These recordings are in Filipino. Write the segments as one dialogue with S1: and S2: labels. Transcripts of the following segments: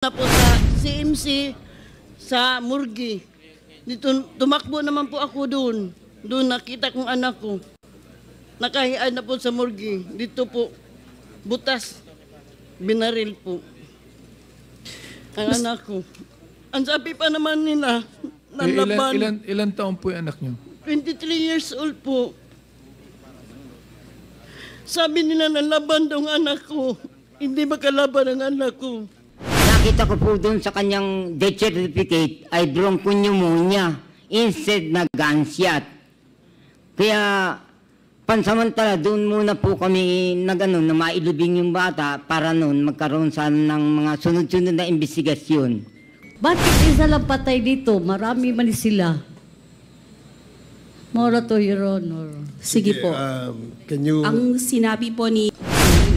S1: Na po sa CMC sa Murgi. Dito, tumakbo naman po ako doon. Doon nakita kong anak ko. Nakahian na po sa Murgi. Dito po, butas. Binaril po. Ang anak ko. Ang sabi pa naman nila, nalaban.
S2: Ilan taon po yung anak niyo?
S1: 23 years old po. Sabi nila nalaban daw ang anak ko. Hindi makalaban ang anak ko.
S3: Nakita ko po doon sa kanyang death certificate ay bronchopneumonia instead na gunshot. Kaya pansamantala doon muna po kami na mailubing yung bata para noon magkaroon sana ng mga sunod-sunod na investigasyon.
S4: Bakit isa lang patay dito? Marami man sila. Mora to, Your Honor.
S5: Sige po.
S6: Can you...
S5: Ang sinabi po ni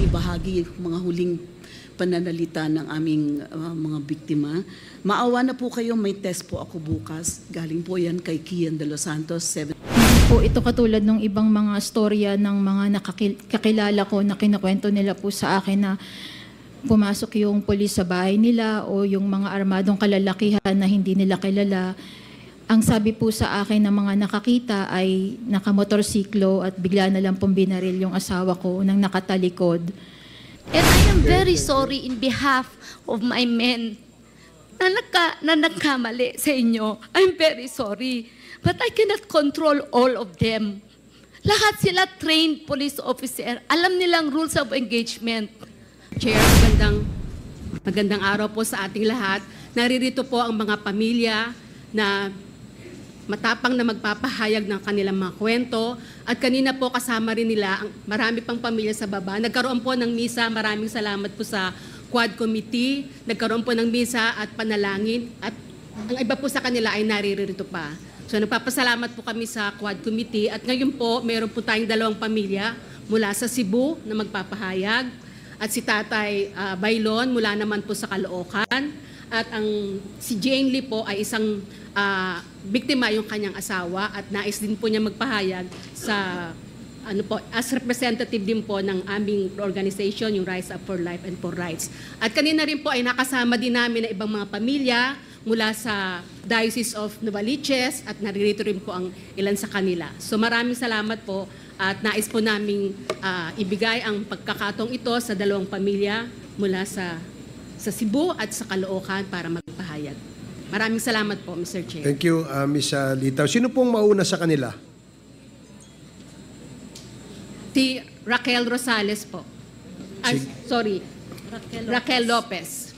S5: ibahagi mga huling pananalita ng aming mga biktima. Maawa na po kayo, may test po ako bukas. Galing po yan kay Kian de los Santos, 7.
S7: Po ito katulad ng ibang mga storya ng mga kakilala ko na kinakwento nila po sa akin na pumasok yung polis sa bahay nila o yung mga armadong kalalakihan na hindi nila kilala. Ang sabi po sa akin ng mga nakakita ay nakamotorsiklo at bigla na lang pong binaril yung asawa ko nang nakatalikod.
S8: And I am very sorry in behalf of my men na nagkamali sa inyo. I'm very sorry. But I cannot control all of them. Lahat sila trained police officer. Alam nilang rules of engagement.
S9: Chair, magandang araw po sa ating lahat. Naririto po ang mga pamilya na matapang na magpapahayag ng kanilang mga kwento. At kanina po kasama rin nila ang marami pang pamilya sa baba. Nagkaroon po ng misa. Maraming salamat po sa Quad Committee. Nagkaroon po ng misa at panalangin. At ang iba po sa kanila ay naririto pa. So nagpapasalamat po kami sa Quad Committee. At ngayon po, meron po tayong 2 pamilya mula sa Cebu na magpapahayag. At si Tatay Bailon mula naman po sa Caloocan. At si Jane Lee po ay isang biktima yung kanyang asawa at nais din po niya magpahayag sa as representative din po ng aming organization, yung Rise Up for Life and for Rights. At kanina rin po ay nakasama din namin na ibang mga pamilya mula sa Diocese of Novaliches at naririto rin po ang ilan sa kanila. So maraming salamat po at nais po naming ibigay ang pagkakataong ito sa 2 pamilya mula sa Cebu at sa Caloocan para magpahayag. Maraming salamat po, Mr. Chair.
S6: Thank you, Ms. Litaw. Sino pong mauna sa kanila?
S9: Si Raquel Rosales po. Sorry, Raquel Lopez.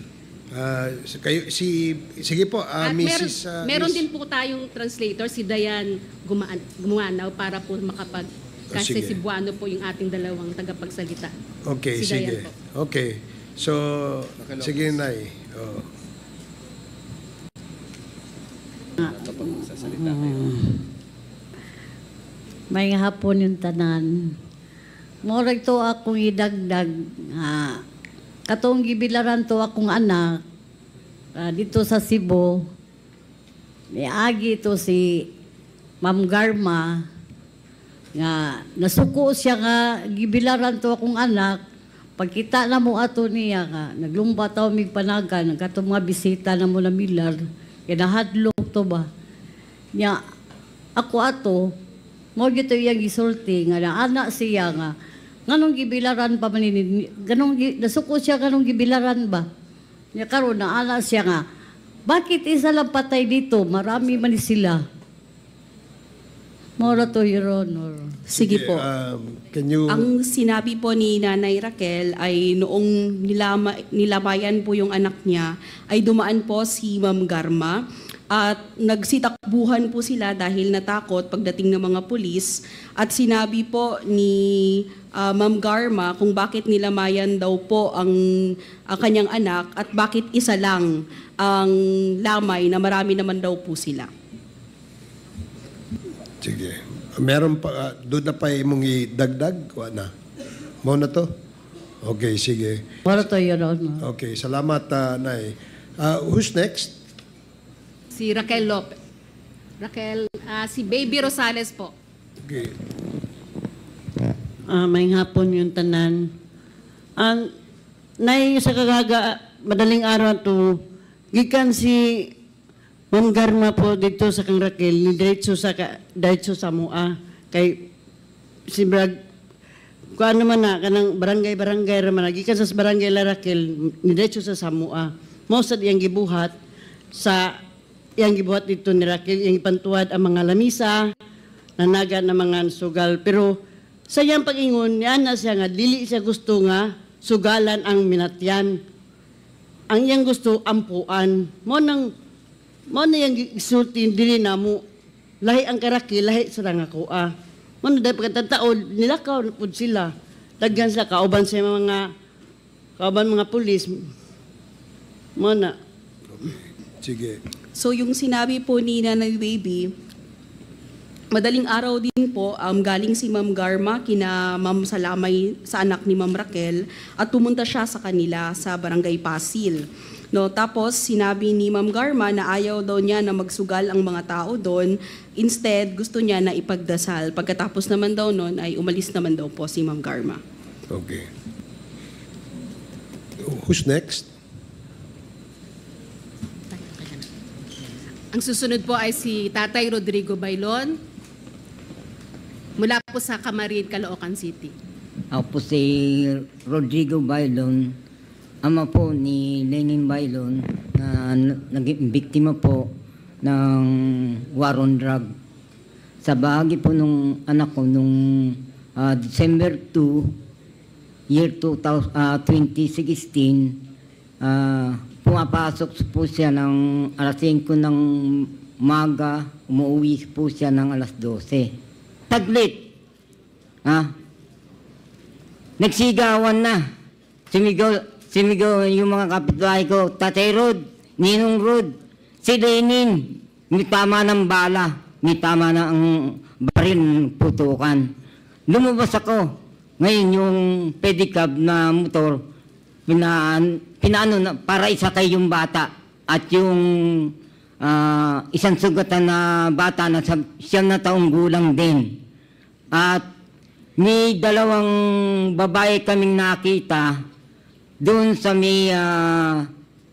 S6: Sige po, Mrs.
S9: Meron din po tayong translator, si Dayan Gumanaw, para po kasi Cebuano po yung ating 2 tagapagsalita.
S6: Okay,
S9: si
S6: sige.
S9: Dayan po.
S6: Okay. So, sige, Nay.
S4: May hapon yung tanan. Morag to akong idagdag. Katong gibilaran to akong anak dito sa Cebu. Niagi to si Ma'am Garma nga nasuko siya nga gibilaran to akong anak. Pagkita na mo ato niya nga naglumba taw mig panagan katong mga bisita na mo na Milar. Kinahadlok to ba? Nya, ako ato, mo gito yung gisulti, nga na anak siya nga, nganong gibilaran pa maninin, nasuko siya nganong gibilaran ba? Nya karon na anak siya nga, bakit isa lang patay dito? Marami man sila. Mora to, Your Honor.
S5: Sige po.
S6: Can you...
S5: Ang sinabi po ni Nanay Raquel ay noong nilamayan po yung anak niya, ay dumaan po si Ma'am Garma at nagsitakbuhan po sila dahil natakot pagdating ng mga pulis. At sinabi po ni Ma'am Garma kung bakit nilamayan daw po ang kanyang anak at bakit isa lang ang lamay na marami naman daw po sila.
S6: Sige. Meron pa, doon na pa mong idagdag? Wala na. Mo na to? Okay, sige.
S4: Mora to, Your Honor.
S6: Okay, salamat, Nay. Who's next?
S9: Si Raquel Lopez. Si Baby Rosales po.
S6: Okay.
S4: May hapon yung tanan. Nay, sa
S1: madaling araw to, gikan si Ma'am Garma po dito sa kang Raquel, ni diretso sa mua. Kay si Brad, kuan naman na, kanang barangay raman, gikan sa barangay La Raquel, ni diretso sa Samua. Mo sa iyang gibuhat, dito ni Raquel, iyang ipantuwad ang mga lamisa, nanaga ng mga sugal. Pero sa iyang pag-ingon, niya na siya nga, dili siya gusto nga, sugalan ang minatyan. Ang iyang gusto, ampuan. Mo na yung isulti, dili na mo, lahi ang karaki, lahi sa rangakoa. Mo na dahil pagkatataon, nilakaw na po sila. Daghan sila, kauban sa mga pulis. Mo na.
S6: Sige.
S5: So yung sinabi po ni Nanay Baby, madaling araw din po, galing si Ma'am Garma kina Ma'am Salamay sa anak ni Ma'am Raquel at pumunta siya sa kanila sa Barangay Pasil. No, tapos sinabi ni Ma'am Garma na ayaw daw niya na magsugal ang mga tao doon. Instead, gusto niya na ipagdasal. Pagkatapos naman daw noon ay umalis naman daw po si Ma'am Garma.
S6: Okay. Who's next?
S9: Ang susunod po ay si Tatay Rodrigo Bailon mula po sa Camarin, Caloocan City.
S3: Ako po si Rodrigo Bailon, ama po ni Lenin Bailon na naging biktima po ng war on drug. Sa bahagi po nung anak ko nung December 2, year 2016, pumapasok po siya ng alas 5 ng umaga, umuwi po siya ng alas 12. Taglit. Nagsigawan na. Sumigaw yung mga kapitbahay ko, Tatay Rod, Ninong Rod, si Lenin, may tama ng bala, may tama na ang baril putukan. Lumabas ako. Ngayon yung pedicab na motor, pinaano na para isakay yung bata at yung isang sugatan na bata na siyam na taong gulang din. At may dalawang babae kaming nakita doon sa may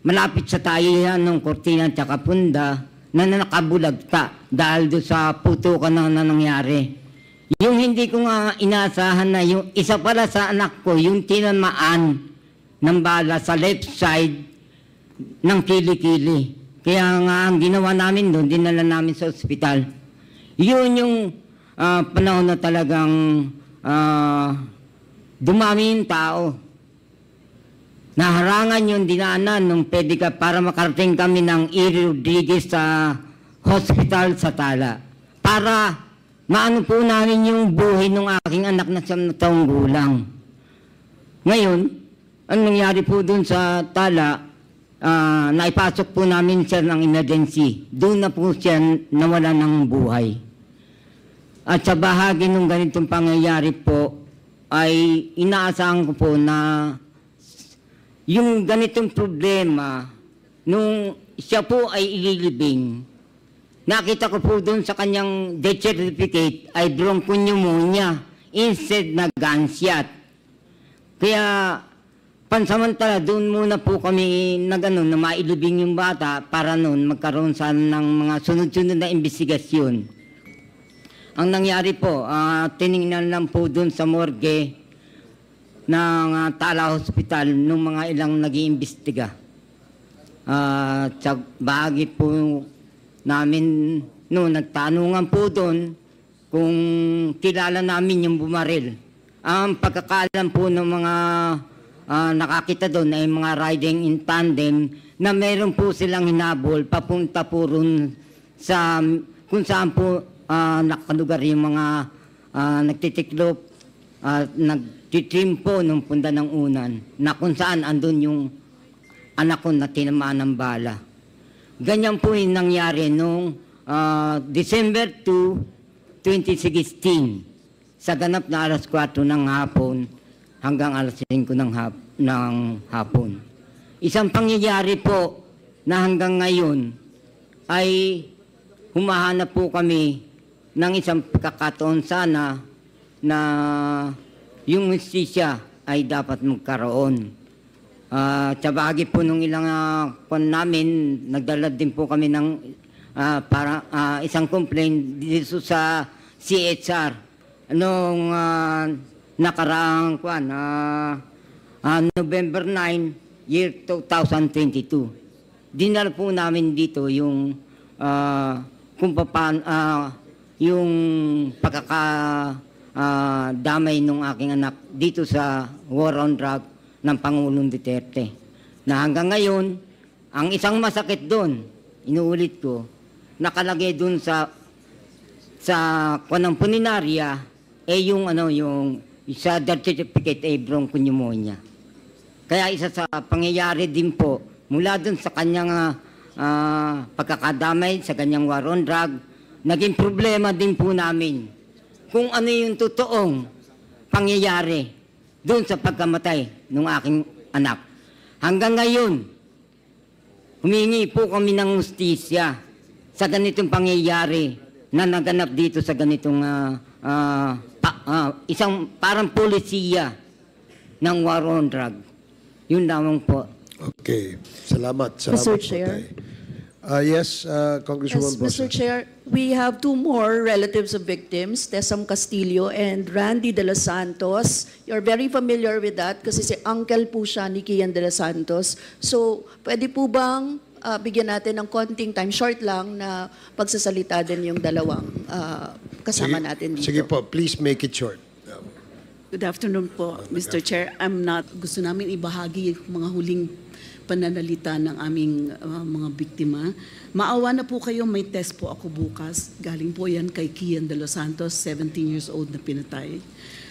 S3: malapit sa tayihan ng kortina at saka punda na nakabulagta dahil doon sa putukan na nangyari. Yung hindi ko nga inaasahan na yung isa pala sa anak ko, yung tinamaan ng bala sa left side ng kili-kili. Kaya nga ang ginawa namin doon, dinala namin sa ospital. Yun yung panahon na talagang dumami yung tao. Naharangan yung dinaanan ng pedicab para makarating kami ng E. Rodriguez sa hospital sa Tala. Para maano po namin yung buhay ng aking anak na 7 taong gulang. Ngayon, ang nangyari po dun sa Tala, naipasok po namin siya ng emergency. Doon na po siya nawala ng buhay. At sa bahagi ng ganitong pangyayari po, ay inaasahan ko po na yung ganitong problema, nung siya po ay ililibing, nakita ko po doon sa kanyang death certificate ay bronchopneumonia instead na gunshot. Kaya pansamantala doon muna po kami na mailibing yung bata para noon magkaroon sana ng mga sunod-sunod na investigasyon. Ang nangyari po, tinignan lang po doon sa morgue ng Tala Hospital nung mga ilang nag-iimbestiga. Sa bahagi po namin, nagtanungan po doon kung kilala namin yung bumaril. Ang pagkakalam po ng mga nakakita doon ay mga riding in tandem na meron po silang hinabol papunta po ron sa kung saan po nakalugar yung mga nagtitiklop at nagtitrim po ng punda ng unan na kung saan andun yung anak ko na tinamaan ng bala. Ganyan po yung nangyari noong December 2, 2016 sa ganap na alas 4 ng hapon hanggang alas 5 ng hapon. Isang pangyayari po na hanggang ngayon ay humahanap po kami ng isang pagkakataon sana na yung justisya ay dapat magkaroon. Sa bahagi po nung ilang kwan namin, nagdala din po kami ng isang complaint dito sa CHR noong nakaraang kwan, November 9, year 2022. Dinala po namin dito yung kung paano yung damay ng aking anak dito sa war on drug ng Pangulong Duterte. Na hanggang ngayon, ang isang masakit doon, inuulit ko, nakalagay doon sa kanang puninarya, yung sa death certificate ay bronchopneumonia. Kaya isa sa pangyayari din po, mula doon sa kanyang pagkakadamay, sa kanyang war on drug, naging problema din po namin kung ano yung totoong pangyayari doon sa pagkamatay ng aking anak. Hanggang ngayon, humingi po kami ng hustisya sa ganitong pangyayari na naganap dito sa ganitong isang parang polisiya ng war on drug. Yun lamang po.
S6: Okay. Salamat.
S2: Mr. Chair.
S6: Yes, Congresswoman
S2: Yes, Mr.
S6: Bosa.
S2: Chair, we have two more relatives of victims, Tessam Castillo and Randy De Los Santos. You're very familiar with that kasi si uncle po siya ni Kian De Los Santos. So, pwede po bang bigyan natin ng konting time, short lang, na pagsasalita din yung dalawang kasama natin dito?
S6: Sige po, please make it short.
S10: Good afternoon po, Mr. Chair. Gusto namin ibahagi yung mga huling pananalita ng aming mga biktima. Maawa na po kayo, may test po ako bukas. Galing po yan kay Kian De Los Santos, 17 years old na pinatay.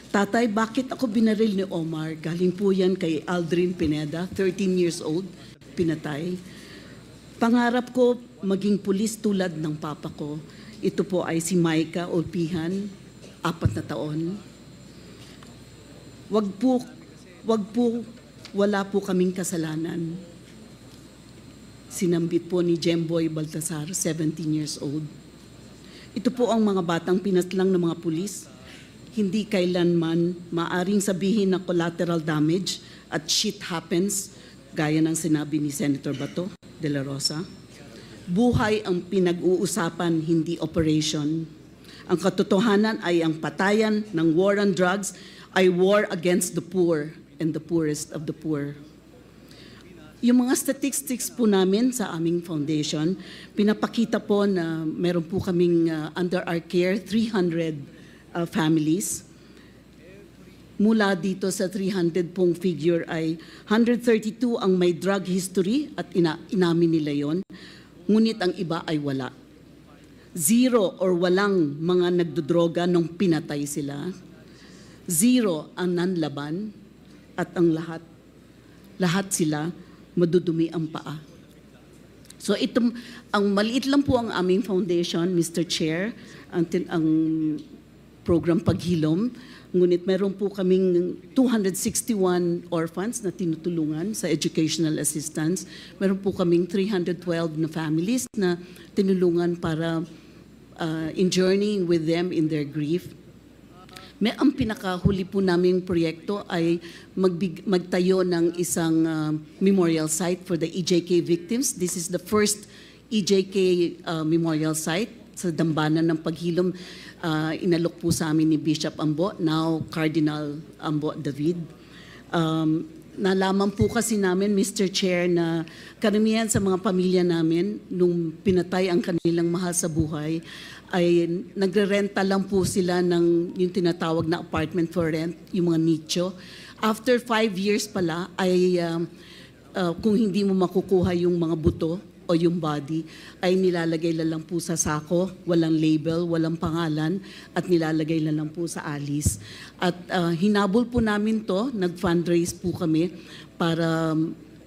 S10: Tatay, bakit ako binaril ni Omar? Galing po yan kay Aldrin Pineda, 13 years old, pinatay. Pangarap ko maging pulis tulad ng papa ko. Ito po ay si Maika Olpihan, 4 na taon. Wag po, wala po kaming kasalanan. Sinambit po ni Jemboy Baltasar, 17 years old. Ito po ang mga batang pinaslang ng mga pulis. Hindi kailanman maaring sabihin na collateral damage at shit happens, gaya ng sinabi ni Senator Bato de la Rosa. Buhay ang pinag-uusapan, hindi operation. Ang katotohanan ay ang patayan ng war on drugs ay war against the poor and the poorest of the poor. Yung mga statistics po namin sa aming foundation, pinapakita po na meron po kaming under our care 300 families. Mula dito sa 300 pong figure ay 132 ang may drug history at inamin nila yon. Ngunit ang iba ay wala. 0 or walang mga nagdodroga nung pinatay sila. 0 ang nanlaban. At ang lahat sila madudumi ang paa. So ang maliit lang po ang aming foundation, Mr. Chair, ang program Paghilom. Ngunit meron po kaming 261 orphans na tinutulungan sa educational assistance. Meron po kaming 312 na families na tinulungan para in journeying with them in their grief. Ang pinakahuli po naming proyekto ay magtayo ng isang memorial site for the EJK victims. This is the first EJK memorial site sa Dambana ng Paghilom. Inalok po sa amin ni Bishop Ambo, now Cardinal Ambo David. Nalaman po kasi namin, Mr. Chair, na karamihan sa mga pamilya namin, nung pinatay ang kanilang mahal sa buhay, ay nagre-renta lang po sila ng yung tinatawag na apartment for rent, yung mga nicho. After 5 years pala, ay kung hindi mo makukuha yung mga buto o yung body, ay nilalagay lang po sa sako, walang label, walang pangalan, at nilalagay lang po sa alis. At hinabol po namin to, nag-fundraise po kami para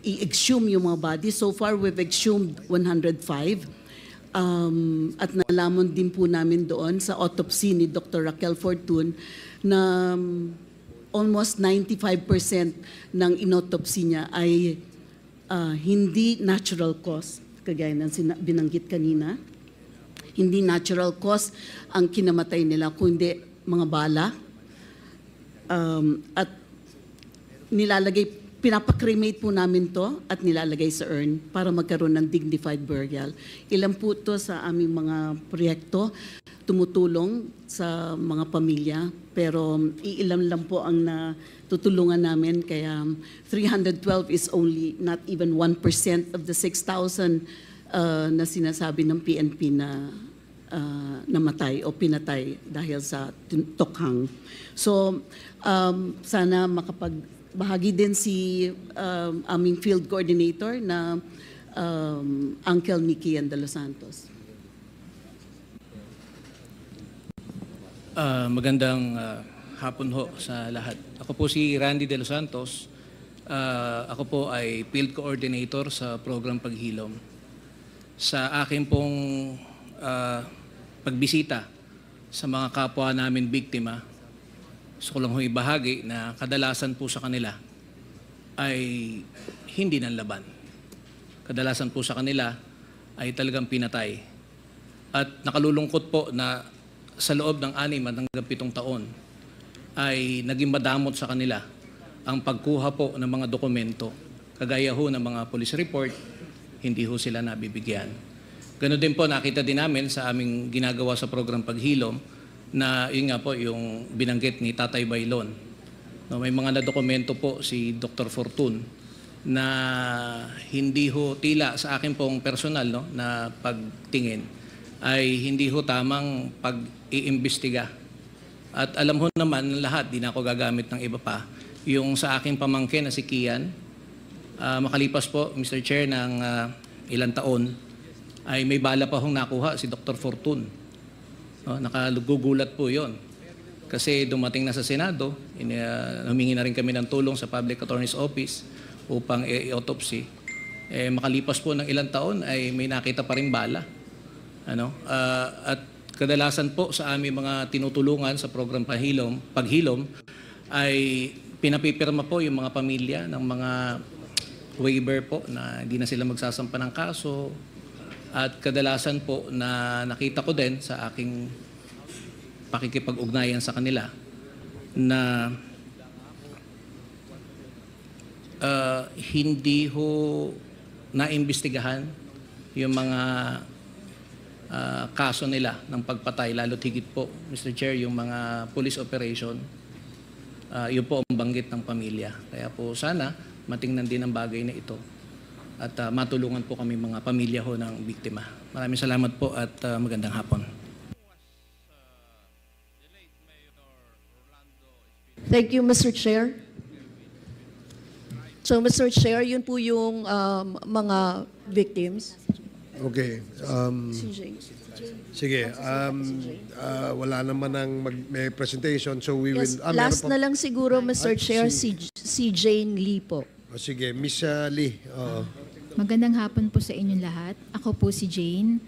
S10: i-exhume yung mga body. So far, we've exhumed 105. At nalaman din po namin doon sa autopsy ni Dr. Raquel Fortun na almost 95% ng inautopsy niya ay hindi natural cause, kagaya ng binanggit kanina. Hindi natural cause ang kinamatay nila, kundi mga bala. At pinapakremate po namin to at nilalagay sa urn para magkaroon ng dignified burial. Ilan po to sa aming mga proyekto, tumutulong sa mga pamilya, pero iilan lang po ang natutulungan namin, kaya 312 is only not even 1% of the 6,000 na sinasabi ng PNP na namatay o pinatay dahil sa tokhang. So, sana makapagbahagi din si aming field coordinator na Uncle Nicky de los Santos.
S11: Magandang hapon ho sa lahat. Ako po si Randy de los Santos. Ako po ay field coordinator sa program Paghilom. Sa akin pong pagbisita sa mga kapwa namin biktima, gusto ko lang ho ibahagi na kadalasan po sa kanila ay hindi nanlaban. Kadalasan po sa kanila ay talagang pinatay. At nakalulungkot po na sa loob ng 6 hanggang 7 taon ay naging madamot sa kanila ang pagkuha po ng mga dokumento. Kagaya ho ng mga police report, hindi ho sila nabibigyan. Ganun din po, nakita din namin sa aming ginagawa sa program Paghilom na yun nga po yung binanggit ni Tatay Bailon. No, may mga na-dokumento po si Dr. Fortun na hindi ho tila sa akin pong personal na pagtingin ay hindi ho tamang pag-iimbestiga. At alam ho naman lahat, di na ako gagamit ng iba pa, yung sa aking pamangkin na si Kian, makalipas po, Mr. Chair, ng ilang taon, ay may bala pa hong nakuha si Dr. Fortun. No, nakagugulat po yon. Kasi dumating na sa Senado, humingi na rin kami ng tulong sa Public Attorney's Office upang i-autopsy. Makalipas po ng ilang taon ay may nakita pa rin bala. At kadalasan po sa aming mga tinutulungan sa program Paghilom ay pinapipirma po yung mga pamilya ng mga waiver po na hindi na sila magsasampa ng kaso. At kadalasan po na nakita ko din sa aking pakikipag-ugnayan sa kanila na hindi ho naimbestigahan yung mga kaso nila ng pagpatay, lalo't higit po, Mr. Chair, yung mga police operation, yun po ang banggit ng pamilya. Kaya po sana matingnan din ang bagay na ito at matulungan po kami mga pamilya ho ng biktima. Maraming salamat po at magandang hapon.
S2: Thank you, Mr. Chair. So, Mr. Chair, yun po yung mga victims.
S6: Okay. Sige. Wala naman may presentation, so we
S2: Yes,
S6: will...
S2: last na lang siguro, Mr. Chair, si Jane Lee po.
S6: Sige, Miss Lee.
S7: Magandang hapon po sa inyong lahat. Ako po si Jane.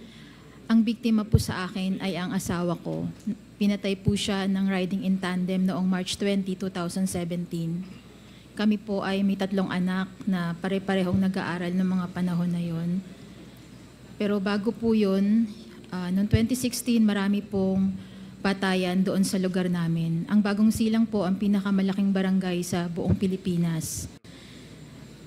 S7: Ang biktima po sa akin ay ang asawa ko. Pinatay po siya ng riding in tandem noong March 20, 2017. Kami po ay may 3 anak na pare-parehong nag-aaral ng mga panahon na yon. Pero bago po yun, noong 2016, marami pong patayan doon sa lugar namin. Ang Bagong Silang po ang pinakamalaking barangay sa buong Pilipinas.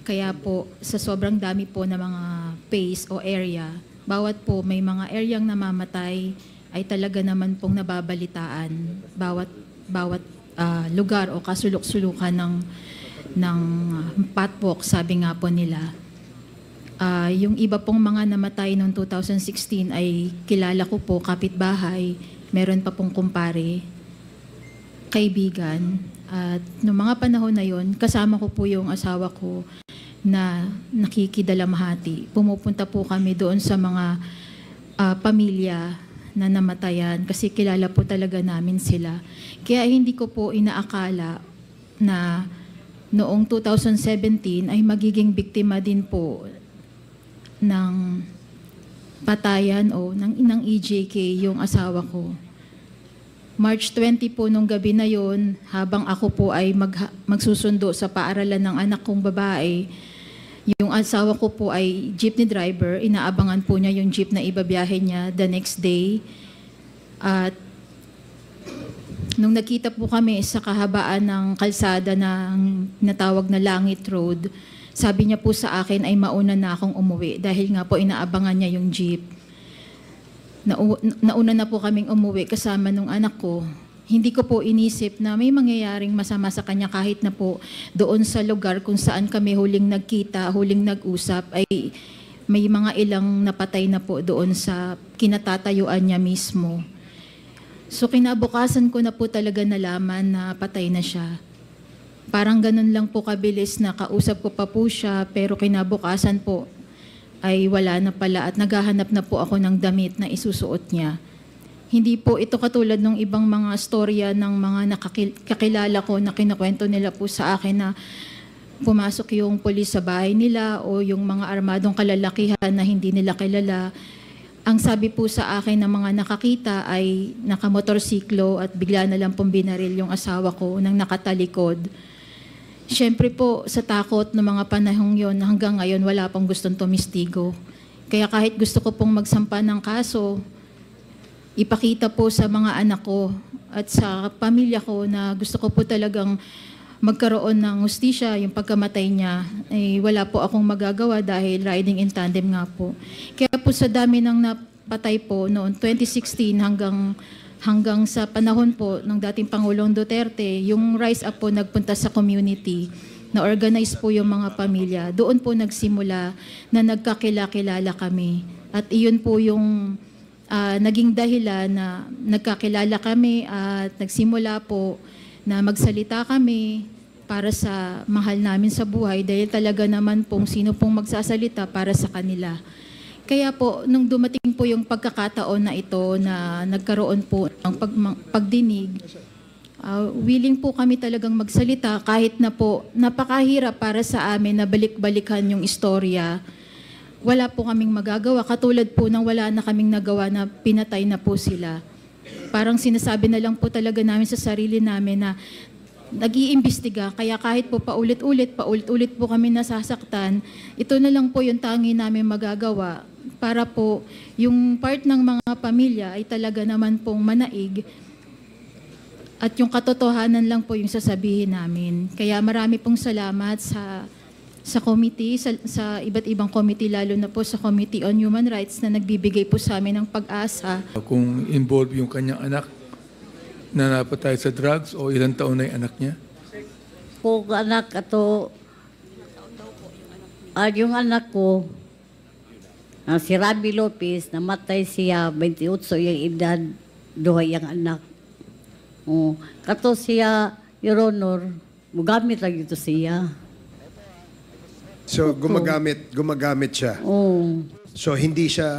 S7: Kaya po, sa sobrang dami po na mga phase o area, bawat po may mga areang namamatay ay talaga naman pong nababalitaan. Bawat lugar o kasulok-sulukan ng patwalk, sabi nga po nila. Yung iba pong mga namatay noong 2016 ay kilala ko po, kapitbahay, meron pa pong kumpare, kaibigan. At noong mga panahon na yon, kasama ko po yung asawa ko na nakikidalamhati. Pumupunta po kami doon sa mga pamilya na namatayan kasi kilala po talaga namin sila. Kaya hindi ko po inaakala na noong 2017 ay magiging biktima din po ng patayan o ng EJK yung asawa ko. March 20 po nung gabi na yon, habang ako po ay magsusundo sa paaralan ng anak kong babae, yung asawa ko po ay jeepney driver, inaabangan po niya yung jeep na ibabiyahe niya the next day. At nung nagkita po kami sa kahabaan ng kalsada ng natawag na Langit Road, sabi niya po sa akin ay mauna na akong umuwi dahil nga po inaabangan niya yung jeep. Nauna na po kaming umuwi kasama nung anak ko. Hindi ko po inisip na may mangyayaring masama sa kanya kahit na po doon sa lugar kung saan kami huling nagkita, huling nag-usap ay may mga ilang napatay na po doon sa kinatatayuan niya mismo. So kinabukasan ko na po talaga nalaman na patay na siya. Parang ganun lang po kabilis na kausap ko pa po siya pero kinabukasan po ay wala na pala at naghahanap na po ako ng damit na isusuot niya. Hindi po ito katulad ng ibang mga storya ng mga kakilala ko na kinakwento nila po sa akin na pumasok yung pulis sa bahay nila o yung mga armadong kalalakihan na hindi nila kilala. Ang sabi po sa akin ng mga nakakita ay nakamotorsiklo at bigla na lang pong binaril yung asawa ko nang nakatalikod. Siyempre po sa takot ng mga panahong yon hanggang ngayon wala pong gustong tumistigo. Kaya kahit gusto ko pong magsampa ng kaso, ipakita po sa mga anak ko at sa pamilya ko na gusto ko po talagang magkaroon ng hustisya, yung pagkamatay niya, eh, wala po akong magagawa dahil riding in tandem nga po. Kaya po sa dami ng napatay po noon 2016 hanggang sa panahon po ng dating Pangulong Duterte, yung Rise Up po nagpunta sa community, na-organize po yung mga pamilya. Doon po nagsimula na nagkakilala kami. At iyon po yung naging dahilan na nagkakilala kami at nagsimula po na magsalita kami para sa mahal namin sa buhay dahil talaga naman pong sino pong magsasalita para sa kanila. Kaya po, nung dumating po yung pagkakataon na ito na nagkaroon po ng pagdinig, willing po kami talagang magsalita kahit na po napakahirap para sa amin na balik-balikan yung istorya. Wala po kaming magagawa. Katulad po nang wala na kaming nagawa na pinatay na po sila. Parang sinasabi na lang po talaga namin sa sarili namin na nag-iimbestiga. Kaya kahit po paulit-ulit po kami nasasaktan, ito na lang po yung tangi namin magagawa para po yung part ng mga pamilya ay talaga naman pong manaig at yung katotohanan lang po yung sasabihin namin. Kaya marami pong salamat sa committee, sa iba't ibang committee, lalo na po sa Committee on Human Rights na nagbibigay po sa amin ng pag-asa.
S12: Kung involved yung kanyang anak na napatay sa drugs o ilang taon na yung anak niya?
S4: Po anak ato, yung anak ko, si Rabi Lopez, namatay siya, 28 yung edad, duhay ang anak. Kato siya, Your Honor, mugamit lang ito siya.
S6: So, gumagamit siya.
S4: Oo.
S6: So, hindi siya...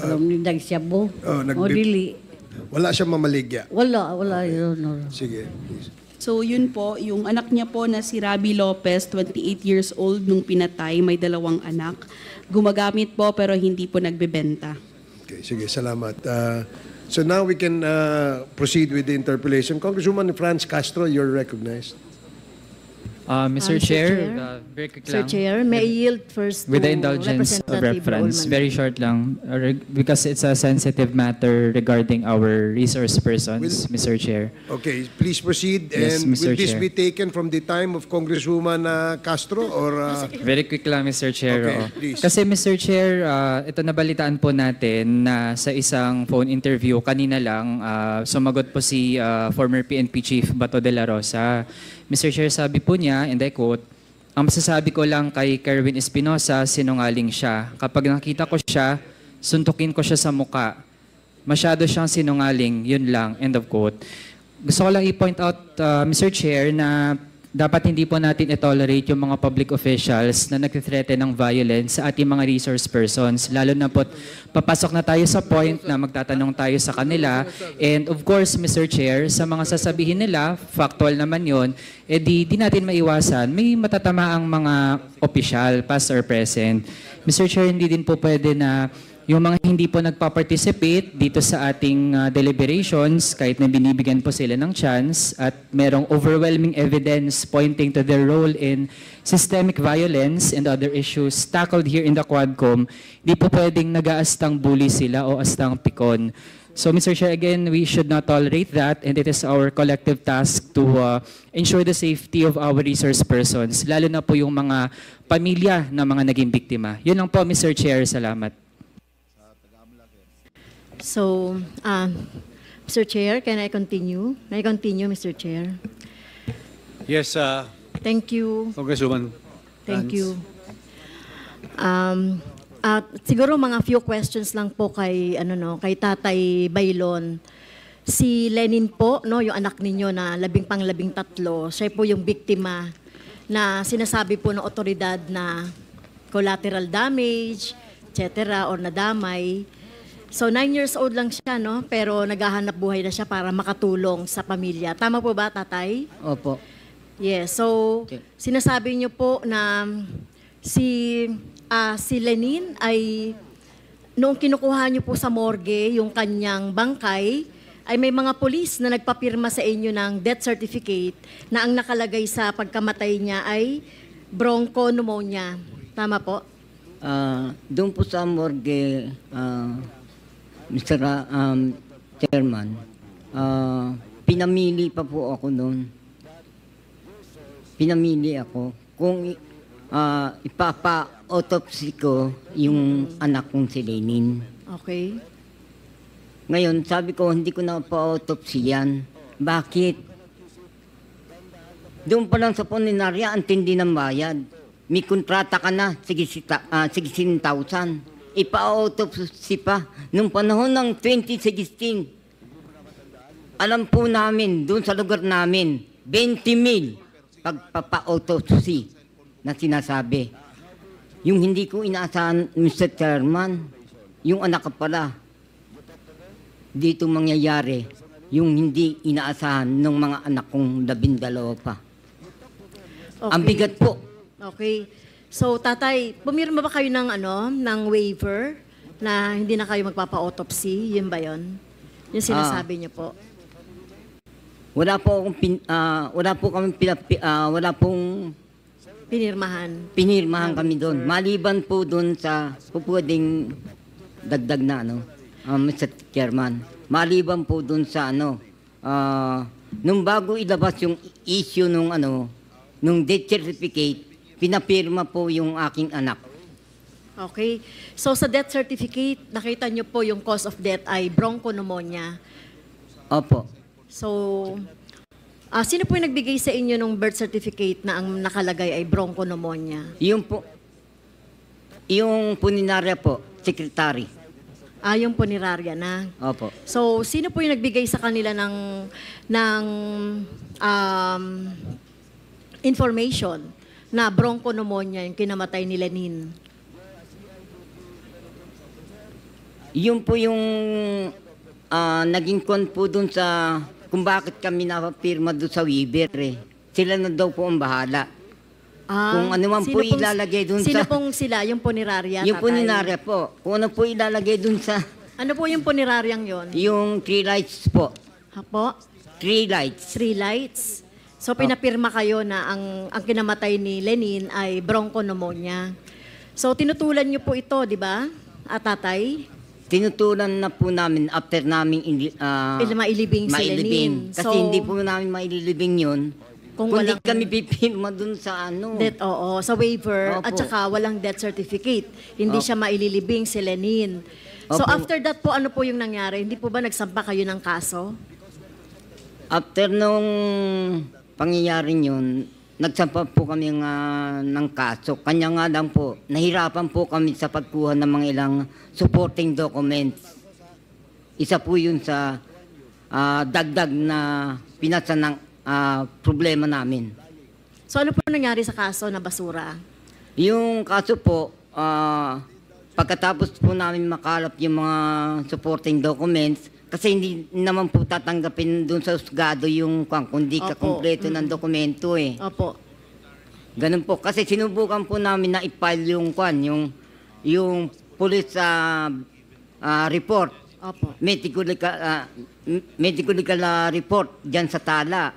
S4: Alam nidag siya po. O dili.
S6: Wala siyang mamaligya.
S4: Wala, Your Honor.
S6: Sige, please.
S5: So yun po, yung anak niya po na si Rabi Lopez, 28 years old nung pinatay, may 2 anak. Gumagamit po pero hindi po nagbebenta.
S6: Okay, sige, salamat. So now we can proceed with the interpellation. Congresswoman Franz Castro, you're recognized.
S13: Mr. Chair, very quick lang.
S2: Sir Chair, may I yield first
S13: With the
S2: to
S13: indulgence of
S2: Representative
S13: reference,
S2: Olman.
S13: very short lang, because it's a sensitive matter regarding our resource persons, Mr. Chair.
S6: Okay, please proceed.
S13: Yes,
S6: And
S13: Mr.
S6: will this
S13: Chair.
S6: be taken from the time of Congresswoman Castro or...
S13: Very quick lang, Mr. Chair.
S6: Okay,
S13: oo.
S6: please.
S13: Kasi, Mr. Chair, ito nabalitaan po natin na sa isang phone interview kanina lang, sumagot po si former PNP Chief Bato de la Rosa. Mr. Chair, sabi po niya, and I quote, ang masasabi ko lang kay Kerwin Espinosa, sinungaling siya. Kapag nakita ko siya, suntukin ko siya sa muka. Masyado siyang sinungaling, yun lang, end of quote. Gusto ko lang i-point out, Mr. Chair, na dapat hindi po natin i-tolerate yung mga public officials na nagtitrete ng violence sa ating mga resource persons. Lalo na po, papasok na tayo sa point na magtatanong tayo sa kanila. And of course, Mr. Chair, sa mga sasabihin nila, factual naman yon, di natin maiwasan. May matatamaang mga opisyal, past or present. Mr. Chair, hindi din po pwede na yung mga hindi po nagpa-participate dito sa ating deliberations, kahit na binibigyan po sila ng chance at merong overwhelming evidence pointing to their role in systemic violence and other issues tackled here in the Quadcom, di po pwedeng nag-aastang bully sila o astang pikon. So, Mr. Chair, again, we should not tolerate that, and it is our collective task to ensure the safety of our resource persons, lalo na po yung mga pamilya ng mga naging biktima. Yun lang po, Mr. Chair. Salamat.
S14: So, Mr. Chair, can I continue? May I continue, Mr. Chair?
S15: Yes,
S14: Thank you.
S15: Congresswoman.
S14: Thank you. Siguro mga few questions lang po kay kay Tatay Baylon. Si Lenin po, no, yung anak ninyo na 13, siya po yung biktima na sinasabi po ng otoridad na collateral damage, etc. or nadamay. So 9 years old lang siya, no, pero naghahanap buhay na siya para makatulong sa pamilya. Tama po ba, Tatay?
S3: Opo.
S14: Yes. So sinasabi niyo po na si Lenin ay noong kinukuha niyo po sa morgue yung kanyang bangkay, ay may mga pulis na nagpapirma sa inyo ng death certificate na ang nakalagay sa pagkamatay niya ay bronchopneumonia. Tama po?
S3: Doon po sa morgue, Mr. Chairman, pinamili pa po ako noon. Pinamili ako kung ipapa-autopsy ko yung anak kong si Lenin.
S14: Okay.
S3: Ngayon, sabi ko, hindi ko na pa-autopsy yan. Bakit? Doon pa lang sa punerarya, ang tindi ng bayad. May kontrata ka na, 16,000. Ipa-autopsy pa. Noong panahon ng 2016, alam po namin, doon sa lugar namin, 20,000 pagpapa-autopsy na sinasabi. Yung hindi ko inaasahan, Mr. Chairman, yung anak ka pala, dito mangyayari yung hindi inaasahan ng mga anak kong 12 pa.
S14: Okay.
S3: Ang bigat po.
S14: Okay. So, Tatay, pumirma ba kayo ng waiver na hindi na kayo magpapa-autopsy? Yun ba yun? Yung sinasabi niyo po.
S3: Wala pong pinirmahan kami doon. Maliban po doon sa pwedeng dagdag na Mr. Chairman. Maliban po doon sa nung bago ilabas yung issue nung death certificate, pinapirma po yung aking anak.
S14: Okay. So sa death certificate, nakita niyo po yung cause of death ay bronchopneumonia.
S3: Opo.
S14: So, sino po yung nagbigay sa inyo ng birth certificate na ang nakalagay ay bronchopneumonia?
S3: Yung puninarya po, secretary.
S14: Yung punerarya na.
S3: Opo.
S14: So, sino po yung nagbigay sa kanila ng information na bronchopneumonia yung kinamatay ni Lenin?
S3: Yun po yung naging kon po dun sa kung bakit kami napapirma doon sa waiver eh. Sila na daw po ang bahala. Kung ano man po ilalagay doon sa...
S14: Sino pong sila? Yung punerarya,
S3: Yung punerarya po. Kung ano po ilalagay doon sa...
S14: Ano po yung puneraryang yon?
S3: Yung 3 lights po.
S14: Po?
S3: 3 lights.
S14: 3 lights. So pinapirma kayo na ang kinamatay ni Lenin ay bronchopneumonia. So tinutulan niyo po ito, di ba, Tatay?
S3: Tinutulan na po namin after namin
S14: mailibing si Lenin.
S3: Kasi hindi po namin maililibing yun. Kung hindi kami pipirma dun sa
S14: sa waiver.
S3: Opo.
S14: At saka walang death certificate. Hindi siya maililibing si Lenin. So
S3: Opo.
S14: after that po, ano po yung nangyari? Hindi po ba nagsampa kayo ng kaso?
S3: After nung pangyayaring yun, nagsampa po kami ng kaso. Kanya nga lang po, nahirapan po kami sa pagkuha ng mga ilang supporting documents. Isa po yun sa dagdag na pinasa ng problema namin.
S14: So ano po nangyari sa kaso na basura?
S3: Yung kaso po, pagkatapos po namin makalap yung mga supporting documents, kasi hindi naman po tatanggapin doon sa husgado yung kundi kakumpleto ng dokumento eh.
S14: Opo.
S3: Ganun po. Kasi sinubukan po namin na i-file yung police report.
S14: Opo.
S3: Medical report dyan sa Tala.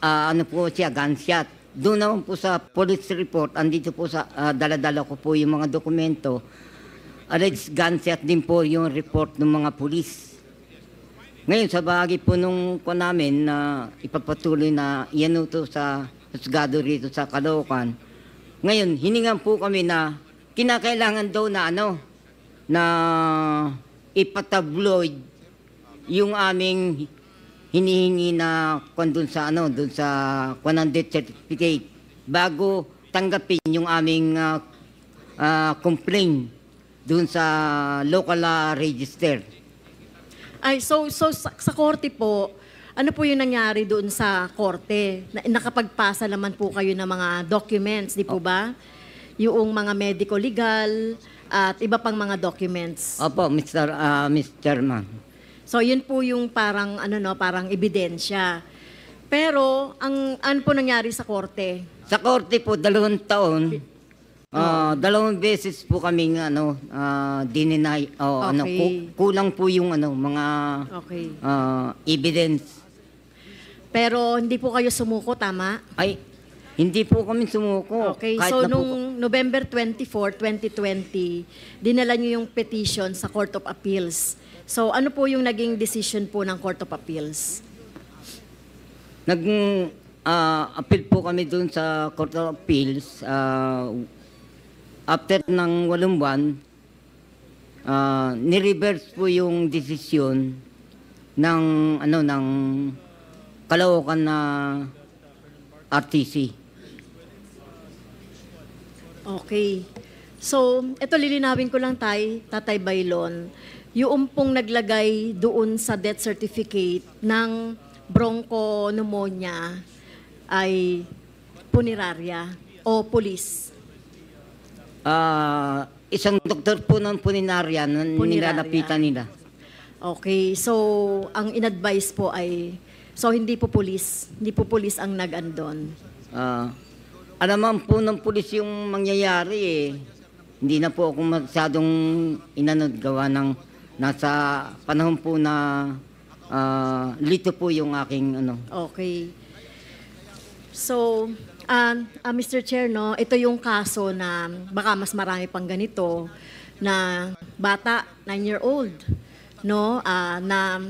S3: Ano po siya, gunshot. Doon naman po sa police report, andito po sa dala-dala ko po yung mga dokumento. Alleged gunshot din po yung report ng mga police. Ngayon, sa bahagi po nung po namin na ipagpatuloy na ianuto sa husgado rito sa Caloocan, ngayon, hiningan po kami na kinakailangan daw na na ipatabloid yung aming hinihingi na dun sa death certificate bago tanggapin yung aming complaint dun sa local register.
S14: Ay, so sa korte po, ano po yung nangyari doon sa korte? Nakapagpasa naman po kayo ng mga documents, di po ba? Yung mga medico-legal at iba pang mga documents.
S3: Opo, Mr. Chairman.
S14: So yun po yung parang parang ebidensya. Pero ano po nangyari sa korte?
S3: Sa korte po 2 taon. 2 beses po kaming dininay
S14: Okay.
S3: kulang po yung mga
S14: Okay.
S3: evidence.
S14: Pero hindi po kayo sumuko, tama?
S3: Ay, hindi po kami sumuko.
S14: Okay,
S3: Kahit
S14: so
S3: na po-
S14: nung November 24, 2020, dinala niyo yung petition sa Court of Appeals. So ano po yung naging decision po ng Court of Appeals?
S3: Appeal po kami doon sa Court of Appeals. After ng 8 buwan, ni-reverse po yung desisyon ng Caloocan na RTC.
S14: Okay. So, ito lilinawin ko lang Tatay Bailon. Yung pong naglagay doon sa death certificate ng bronchopneumonia ay puneraria o police.
S3: Isang doktor po ng puneraria na nilalapitan nila.
S14: Okay. So, ang in-advise po ay, so hindi po police ang nag-andon.
S3: Alaman po ng pulis yung mangyayari eh. Hindi na po ako masyadong gawa ng nasa panahon po na lito po yung aking
S14: Okay. So, Mr. Chair, ito yung kaso na baka mas marami pang ganito na bata, 9-year-old, na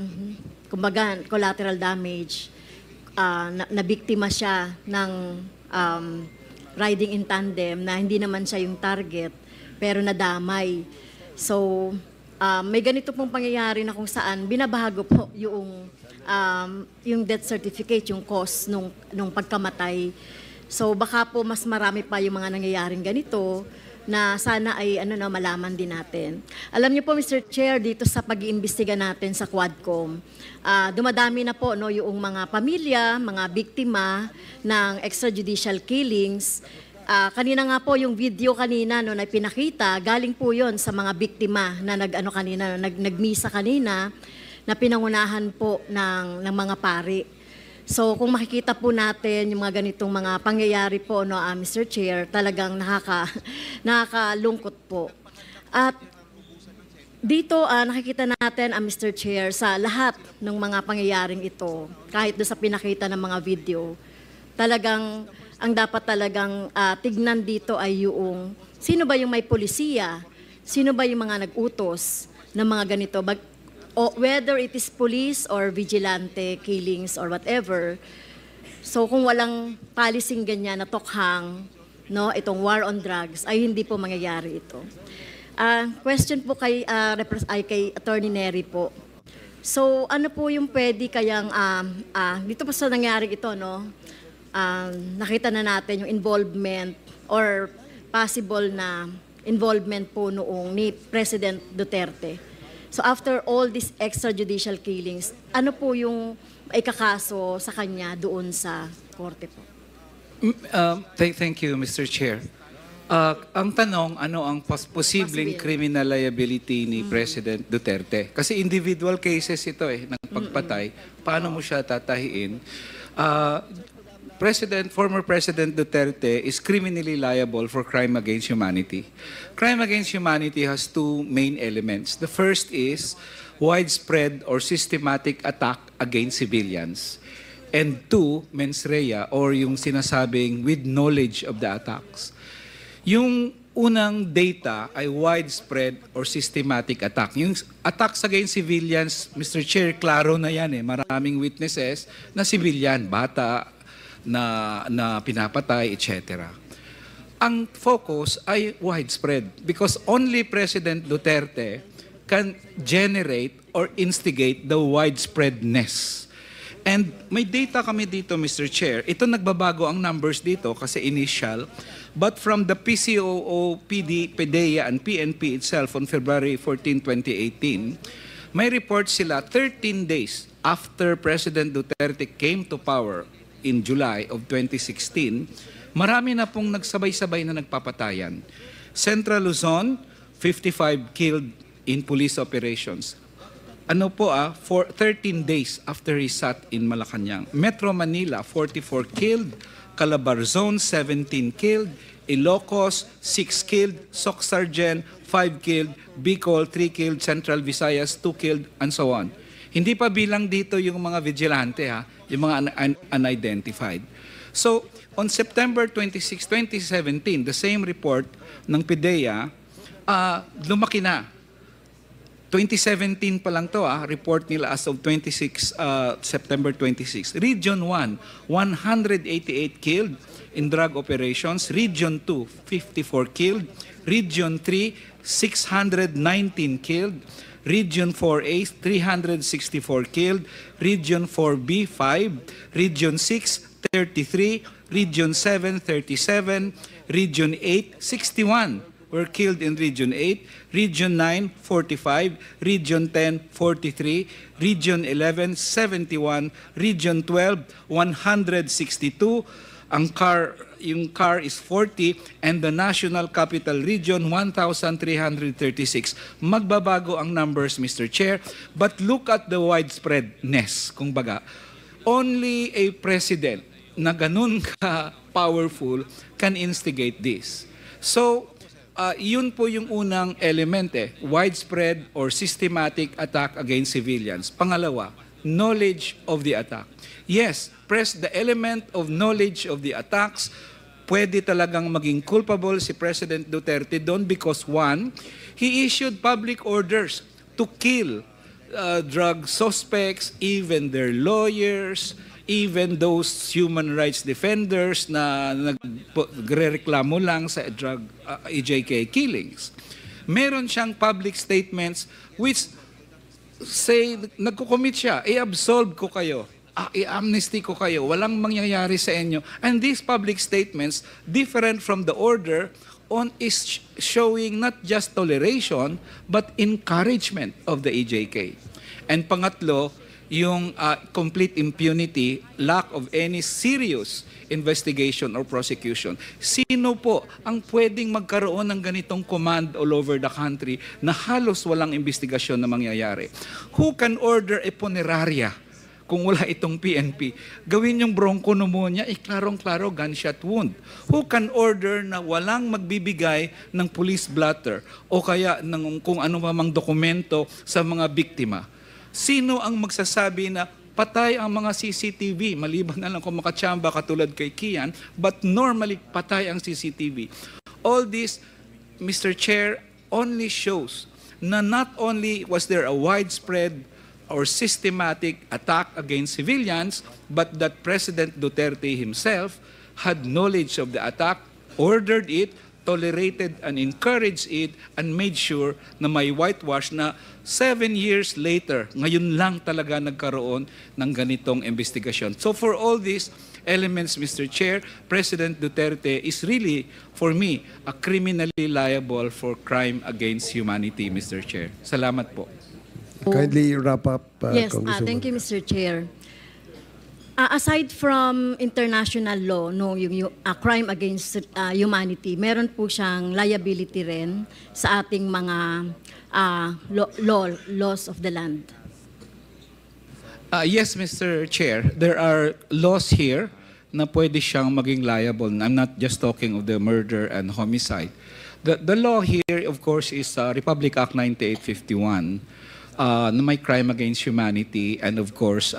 S14: kumbaga collateral damage, na biktima siya ng riding in tandem na hindi naman siya yung target pero nadamay. So, may ganito pong pangyayari na kung saan binabago po yung death certificate, yung cause nung pagkamatay. So baka po mas marami pa yung mga nangyayaring ganito na sana ay malaman din natin. Alam niyo po, Mr. Chair, dito sa pag-iimbestiga natin sa Quadcom, dumadami na po yung mga pamilya, mga biktima ng extrajudicial killings. Kanina nga po yung video kanina na pinakita, galing po yon sa mga biktima na nagmisa kanina na pinangunahan po ng mga pari. So kung makikita po natin yung mga ganitong mga pangyayari po, Mr. Chair, talagang nakakalungkot po. At dito nakikita natin, Mr. Chair, sa lahat ng mga pangyayaring ito, kahit doon sa pinakita ng mga video, talagang ang dapat talagang tignan dito ay yung sino ba yung may polisiya, sino ba yung mga nag-utos ng mga ganito, whether it is police or vigilante killings or whatever. So kung walang policing ganyan na tokhang, itong war on drugs, ay hindi po mangyayari ito. Question po kay Attorney Nery po. So ano po yung pwede kayang, dito po sa nangyari ito, nakita na natin yung involvement or possible na involvement po noong ni President Duterte. So after all these extrajudicial killings, ano po yung ikakaso sa kanya doon sa korte po?
S16: Thank you, Mr. Chair. Ang tanong, ano ang posibleng criminal liability ni President Duterte? Kasi individual cases ito ng pagpatay. Paano mo siya tatahiin? Former President Duterte is criminally liable for crime against humanity. Crime against humanity has two main elements. The first is widespread or systematic attack against civilians. And two, mens rea, or yung sinasabing with knowledge of the attacks. Yung unang data ay widespread or systematic attack. Yung attacks against civilians, Mr. Chair, klaro na yan eh. Maraming witnesses na civilian, bata, na pinapatay, etc. Ang focus ay widespread because only President Duterte can generate or instigate the widespreadness. And may data kami dito, Mr. Chair. Ito nagbabago ang numbers dito kasi initial. But from the PCOO, PD, PDEA, and PNP itself on February 14, 2018, may report sila 13 days after President Duterte came to power in July of 2016, marami na pong nagsabay-sabay na nagpapatayan. Central Luzon, 55 killed in police operations. For 13 days after he sat in Malacanang. Metro Manila, 44 killed. Calabarzon, 17 killed. Ilocos, 6 killed. Soc-Sargen, 5 killed. Bicol, 3 killed. Central Visayas, 2 killed, and so on. Hindi pa bilang dito yung mga vigilante, yung mga unidentified. So, on September 26, 2017, the same report ng PDEA, lumaki na. 2017 pa lang to, report nila as of 26 September 26. Region 1, 188 killed in drug operations. Region 2, 54 killed. Region 3, 619 killed. Region 4A, 364 killed. Region 4B, 5. Region 6, 33. Region 7, 37. Region 8, 61. Were killed in Region 8, Region 9, 45, Region 10, 43, Region 11, 71, Region 12, 162, yung CAR is 40, and the National Capital Region, 1,336. Magbabago ang numbers, Mr. Chair, but look at the widespreadness, kung baga. Only a president na ganun ka-powerful can instigate this. So, yun po yung unang element widespread or systematic attack against civilians. Pangalawa, knowledge of the attack. Yes, the element of knowledge of the attacks, pwede talagang maging culpable si President Duterte doon because one, he issued public orders to kill drug suspects, even their lawyers, even those human rights defenders na nagrereklamo lang sa drug EJK killings. Meron siyang public statements which say, nagko-commit siya, i-absolve ko kayo, i-amnesty ko kayo, walang mangyayari sa inyo. And these public statements, different from the order, is showing not just toleration, but encouragement of the EJK. And pangatlo, yung complete impunity, lack of any serious investigation or prosecution. Sino po ang pwedeng magkaroon ng ganitong command all over the country na halos walang investigasyon na mangyayari? Who can order a funeraria kung wala itong PNP? Gawin yung bronchopneumonia, klarong-klaro gunshot wound. Who can order na walang magbibigay ng police blotter o kaya ng kung ano mang dokumento sa mga biktima? Sino ang magsasabi na patay ang mga CCTV, maliban na lang kung makachamba katulad kay Kian, but normally patay ang CCTV. All this, Mr. Chair, only shows na not only was there a widespread or systematic attack against civilians, but that President Duterte himself had knowledge of the attack, ordered it, tolerated and encouraged it, and made sure na may whitewash na 7 years later, ngayon lang talaga nagkaroon ng ganitong investigasyon. So for all these elements, Mr. Chair, President Duterte is really, for me, a criminally liable for crime against humanity, Mr. Chair. Salamat po.
S6: Kindly wrap up,
S14: Yes,
S6: Congresswoman.
S14: thank you, Mr. Chair. Aside from international law, yung crime against humanity, meron po siyang liability rin sa ating mga laws of the land.
S16: Yes, Mr. Chair. There are laws here na pwede siyang maging liable. I'm not just talking of the murder and homicide. The law here, of course, is Republic Act 9851. Na may crime against humanity, and of course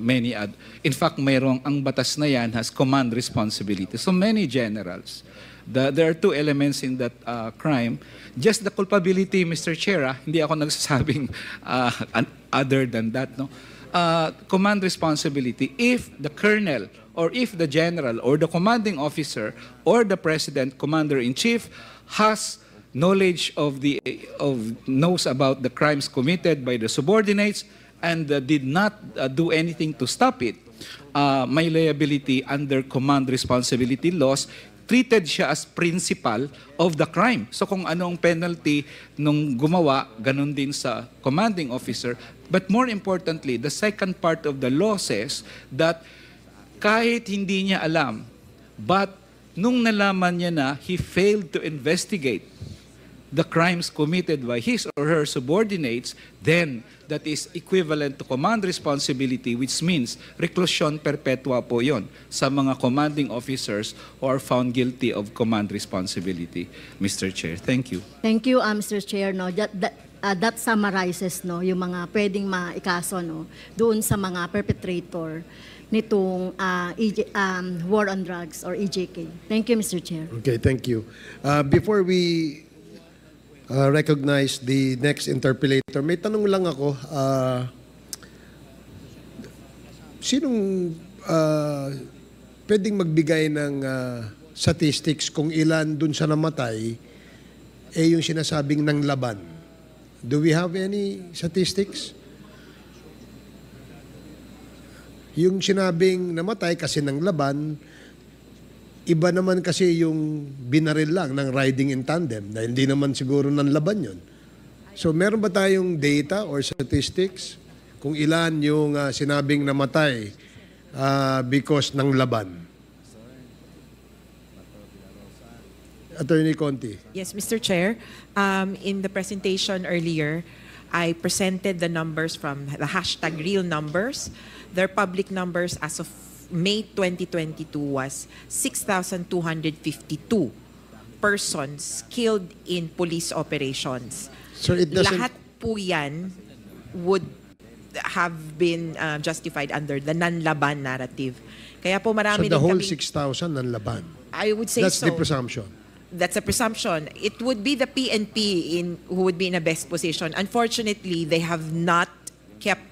S16: many in fact ang batas na yan has command responsibility, so many generals There are two elements in that crime. Just the culpability, Mr. Chair, hindi ako nagsasabing other than that, no? Command responsibility, if the colonel or if the general or the commanding officer or the president, commander-in-chief, has knowledge knows about the crimes committed by the subordinates and did not do anything to stop it, may liability under command responsibility laws, treated siya as principal of the crime. So kung anong penalty nung gumawa, ganun din sa commanding officer. But more importantly, the second part of the law says that kahit hindi niya alam, but nung nalaman niya na he failed to investigate the crimes committed by his or her subordinates, then that is equivalent to command responsibility, which means reclusion perpetua po yon sa mga commanding officers who are found guilty of command responsibility. Mr. Chair, thank you.
S14: Thank you, Mr. Chair. No, that summarizes no, yung mga pwedeng maikaso no, doon sa mga perpetrator nitong war on drugs or EJK. Thank you, Mr. Chair.
S6: Okay, thank you. Before we recognize the next interpellator, may tanong lang ako. Sinong pwedeng magbigay ng statistics kung ilan dun sa namatay yung sinasabing ng laban? Do we have any statistics? Yung sinabing namatay kasi ng laban, iba naman kasi yung binaril lang ng riding in tandem na hindi naman siguro ng laban yun. So meron ba tayong data or statistics kung ilan yung sinabing namatay because ng laban? Attorney Conti.
S17: Yes, Mr. Chair. In the presentation earlier, I presented the numbers from the hashtag real numbers. Their public numbers as of May 2022 was 6,252 persons killed in police operations.
S6: So it doesn't...
S17: Lahat po yan would have been justified under the non-laban narrative. Kaya po marami
S6: So the
S17: din
S6: whole
S17: kaming-
S6: 6,000 ng laban?
S17: I would say
S6: That's
S17: so.
S6: the presumption.
S17: That's a presumption. It would be the PNP who would be in a best position. Unfortunately, they have not kept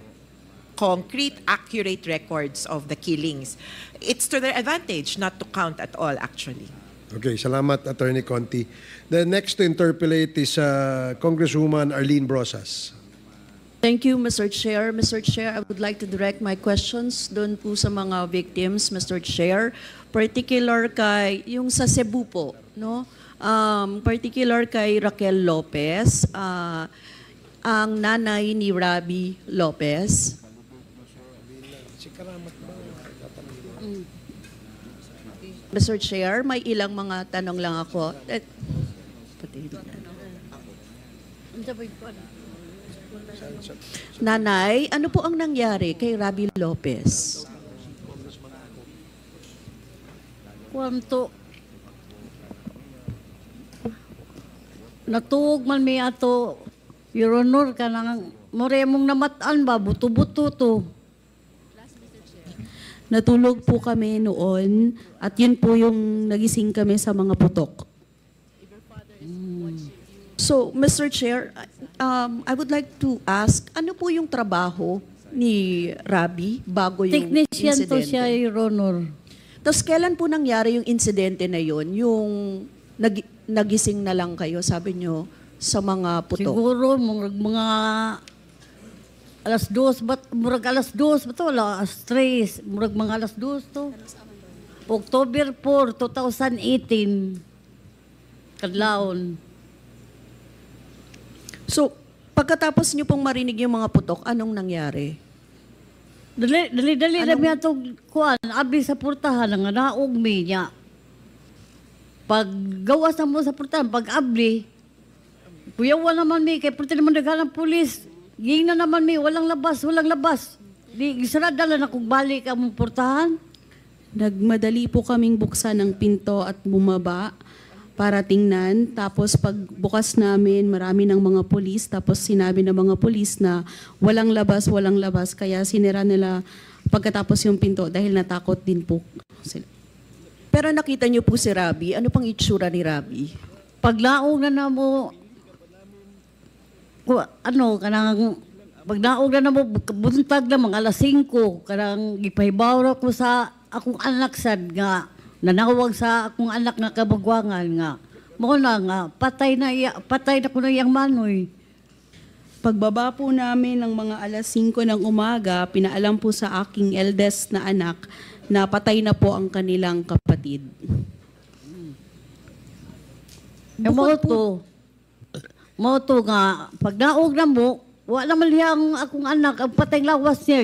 S17: concrete, accurate records of the killings. It's to their advantage not to count at all, actually.
S6: Okay, salamat, Attorney Conti. The next to interpellate is Congresswoman Arlene Brosas.
S2: Thank you, Mr. Chair. Mr. Chair, I would like to direct my questions doon po sa mga victims, Mr. Chair. Particular kay, yung sa Cebu po, no? Particular kay Raquel Lopez, ang nanay ni Rabi Lopez. Mr. Chair, may ilang mga tanong lang ako. Nanay, ano po ang nangyari kay Rabi Lopez?
S4: Kwanto natuog man mi ato Your Honor ka nang more mong namataan ba buto-buto to.
S5: Natulog po kami noon at yun po yung nagising kami sa mga putok.
S2: So, Mr. Chair, I would like to ask, ano po yung trabaho ni Rabi bago yung
S4: Technician
S2: insidente?
S4: to siya, Your Honor.
S2: Tapos kailan po nangyari yung insidente na yun? Yung nagising na lang kayo, sabi nyo, sa mga putok?
S4: Siguro, mga alas 2, murag alas 2, ba't wala, alas 3, murag mga alas 2 to. October 4, 2018, kadlaon.
S2: So, pagkatapos nyo pong marinig yung mga putok, anong nangyari?
S4: Dali na miya itong kuhan, abli sa portahan, nga naog mi niya. Pag gawas na mo sa portahan, pag abli, kuyawan naman mi, kaya pwede naman naghalang pulis. Ging na naman mi, walang labas. Di, gisarada lang akong balik ang portahan.
S5: Nagmadali po kaming buksan ng pinto at bumaba para tingnan. Tapos pag bukas namin, marami ng mga pulis. Tapos sinabi ng mga pulis na walang labas. Kaya sinira nila pagkatapos yung pinto dahil natakot din po sila.
S2: Pero nakita niyo po si Rabi. Ano pang itsura ni Rabi?
S4: Paglaong na mo, paglaong na mo, buntag na mga alas 5, kanang gipahibaw ra ko sa akong anak sad nga, nanawag sa akong anak nga kabagwangan nga, mo na nga, patay na ko na iyang manoy.
S5: Pagbaba po namin ng mga alas 5 ng umaga, pinaalam po sa aking eldest na anak na patay na po ang kanilang kapatid.
S4: Mo to nga, pag naog na mo, wala naman ang akong anak, ang patay lawas niya,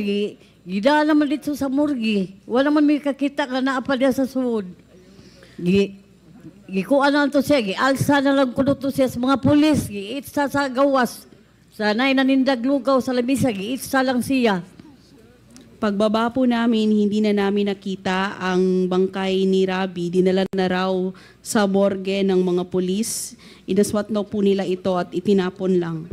S4: gida naman dito sa morgue. Wala naman may kakita ka na apa niya sa suod. Gikuan na to siya, gialsa na lang kuno to siya sa mga pulis, giitsa sa gawas. Sa nanindag lugaw sa lamisa, giitsa lang siya.
S5: Pagbaba po namin, hindi na namin nakita ang bangkay ni Rabi. Dinala na raw sa morgue ng mga pulis. Inaswat na po nila ito at itinapon lang.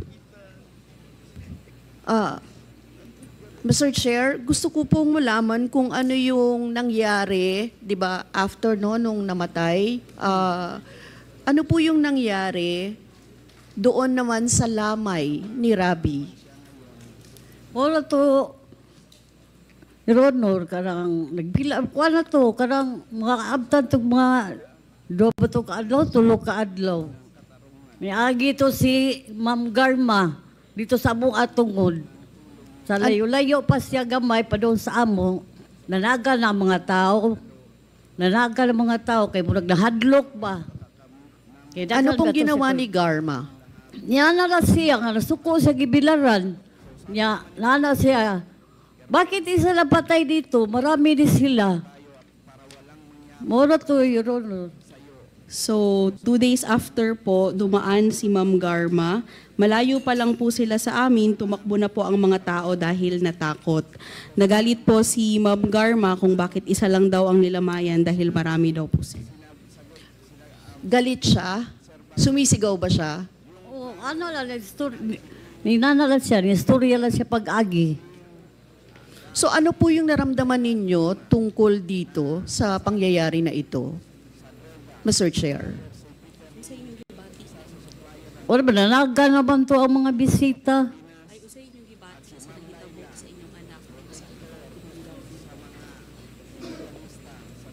S2: Mr. Chair, gusto ko pong malaman kung ano yung nangyari, di ba, after nung namatay. Ano po yung nangyari doon naman sa lamay ni Rabi?
S4: Wala to, Ronor, karang nagpila, kuha na to, karang mga kaabtan to mga dobo to kaadlaw, tulo kaadlaw. May agi to si Ma'am Garma, dito sa among atungod. Sa layo-layo pa siya gamay pa doon sa amo, nanaga na mga tao. Nanaga na mga tao, kay murag nahadlok ba.
S2: Ano pong ginawa ni Garma?
S4: Niya na siya, nga nasuko sa gibilaran. Niya, nana siya, bakit isa na patay dito? Marami din sila. Mora to, Your Honor.
S5: So, 2 days after po, dumaan si Ma'am Garma. Malayo pa lang po sila sa amin, tumakbo na po ang mga tao dahil natakot. Nagalit po si Ma'am Garma kung bakit isa lang daw ang nilamayan dahil marami daw po sila.
S2: Galit siya? Sumisigaw ba siya?
S4: Oh, ninanalan siya, nistorya lang siya pag-agi.
S2: So ano po yung naramdaman ninyo tungkol dito sa pangyayari na ito, Mr. Chair?
S4: Wala ba, nanaga naman to ang mga bisita.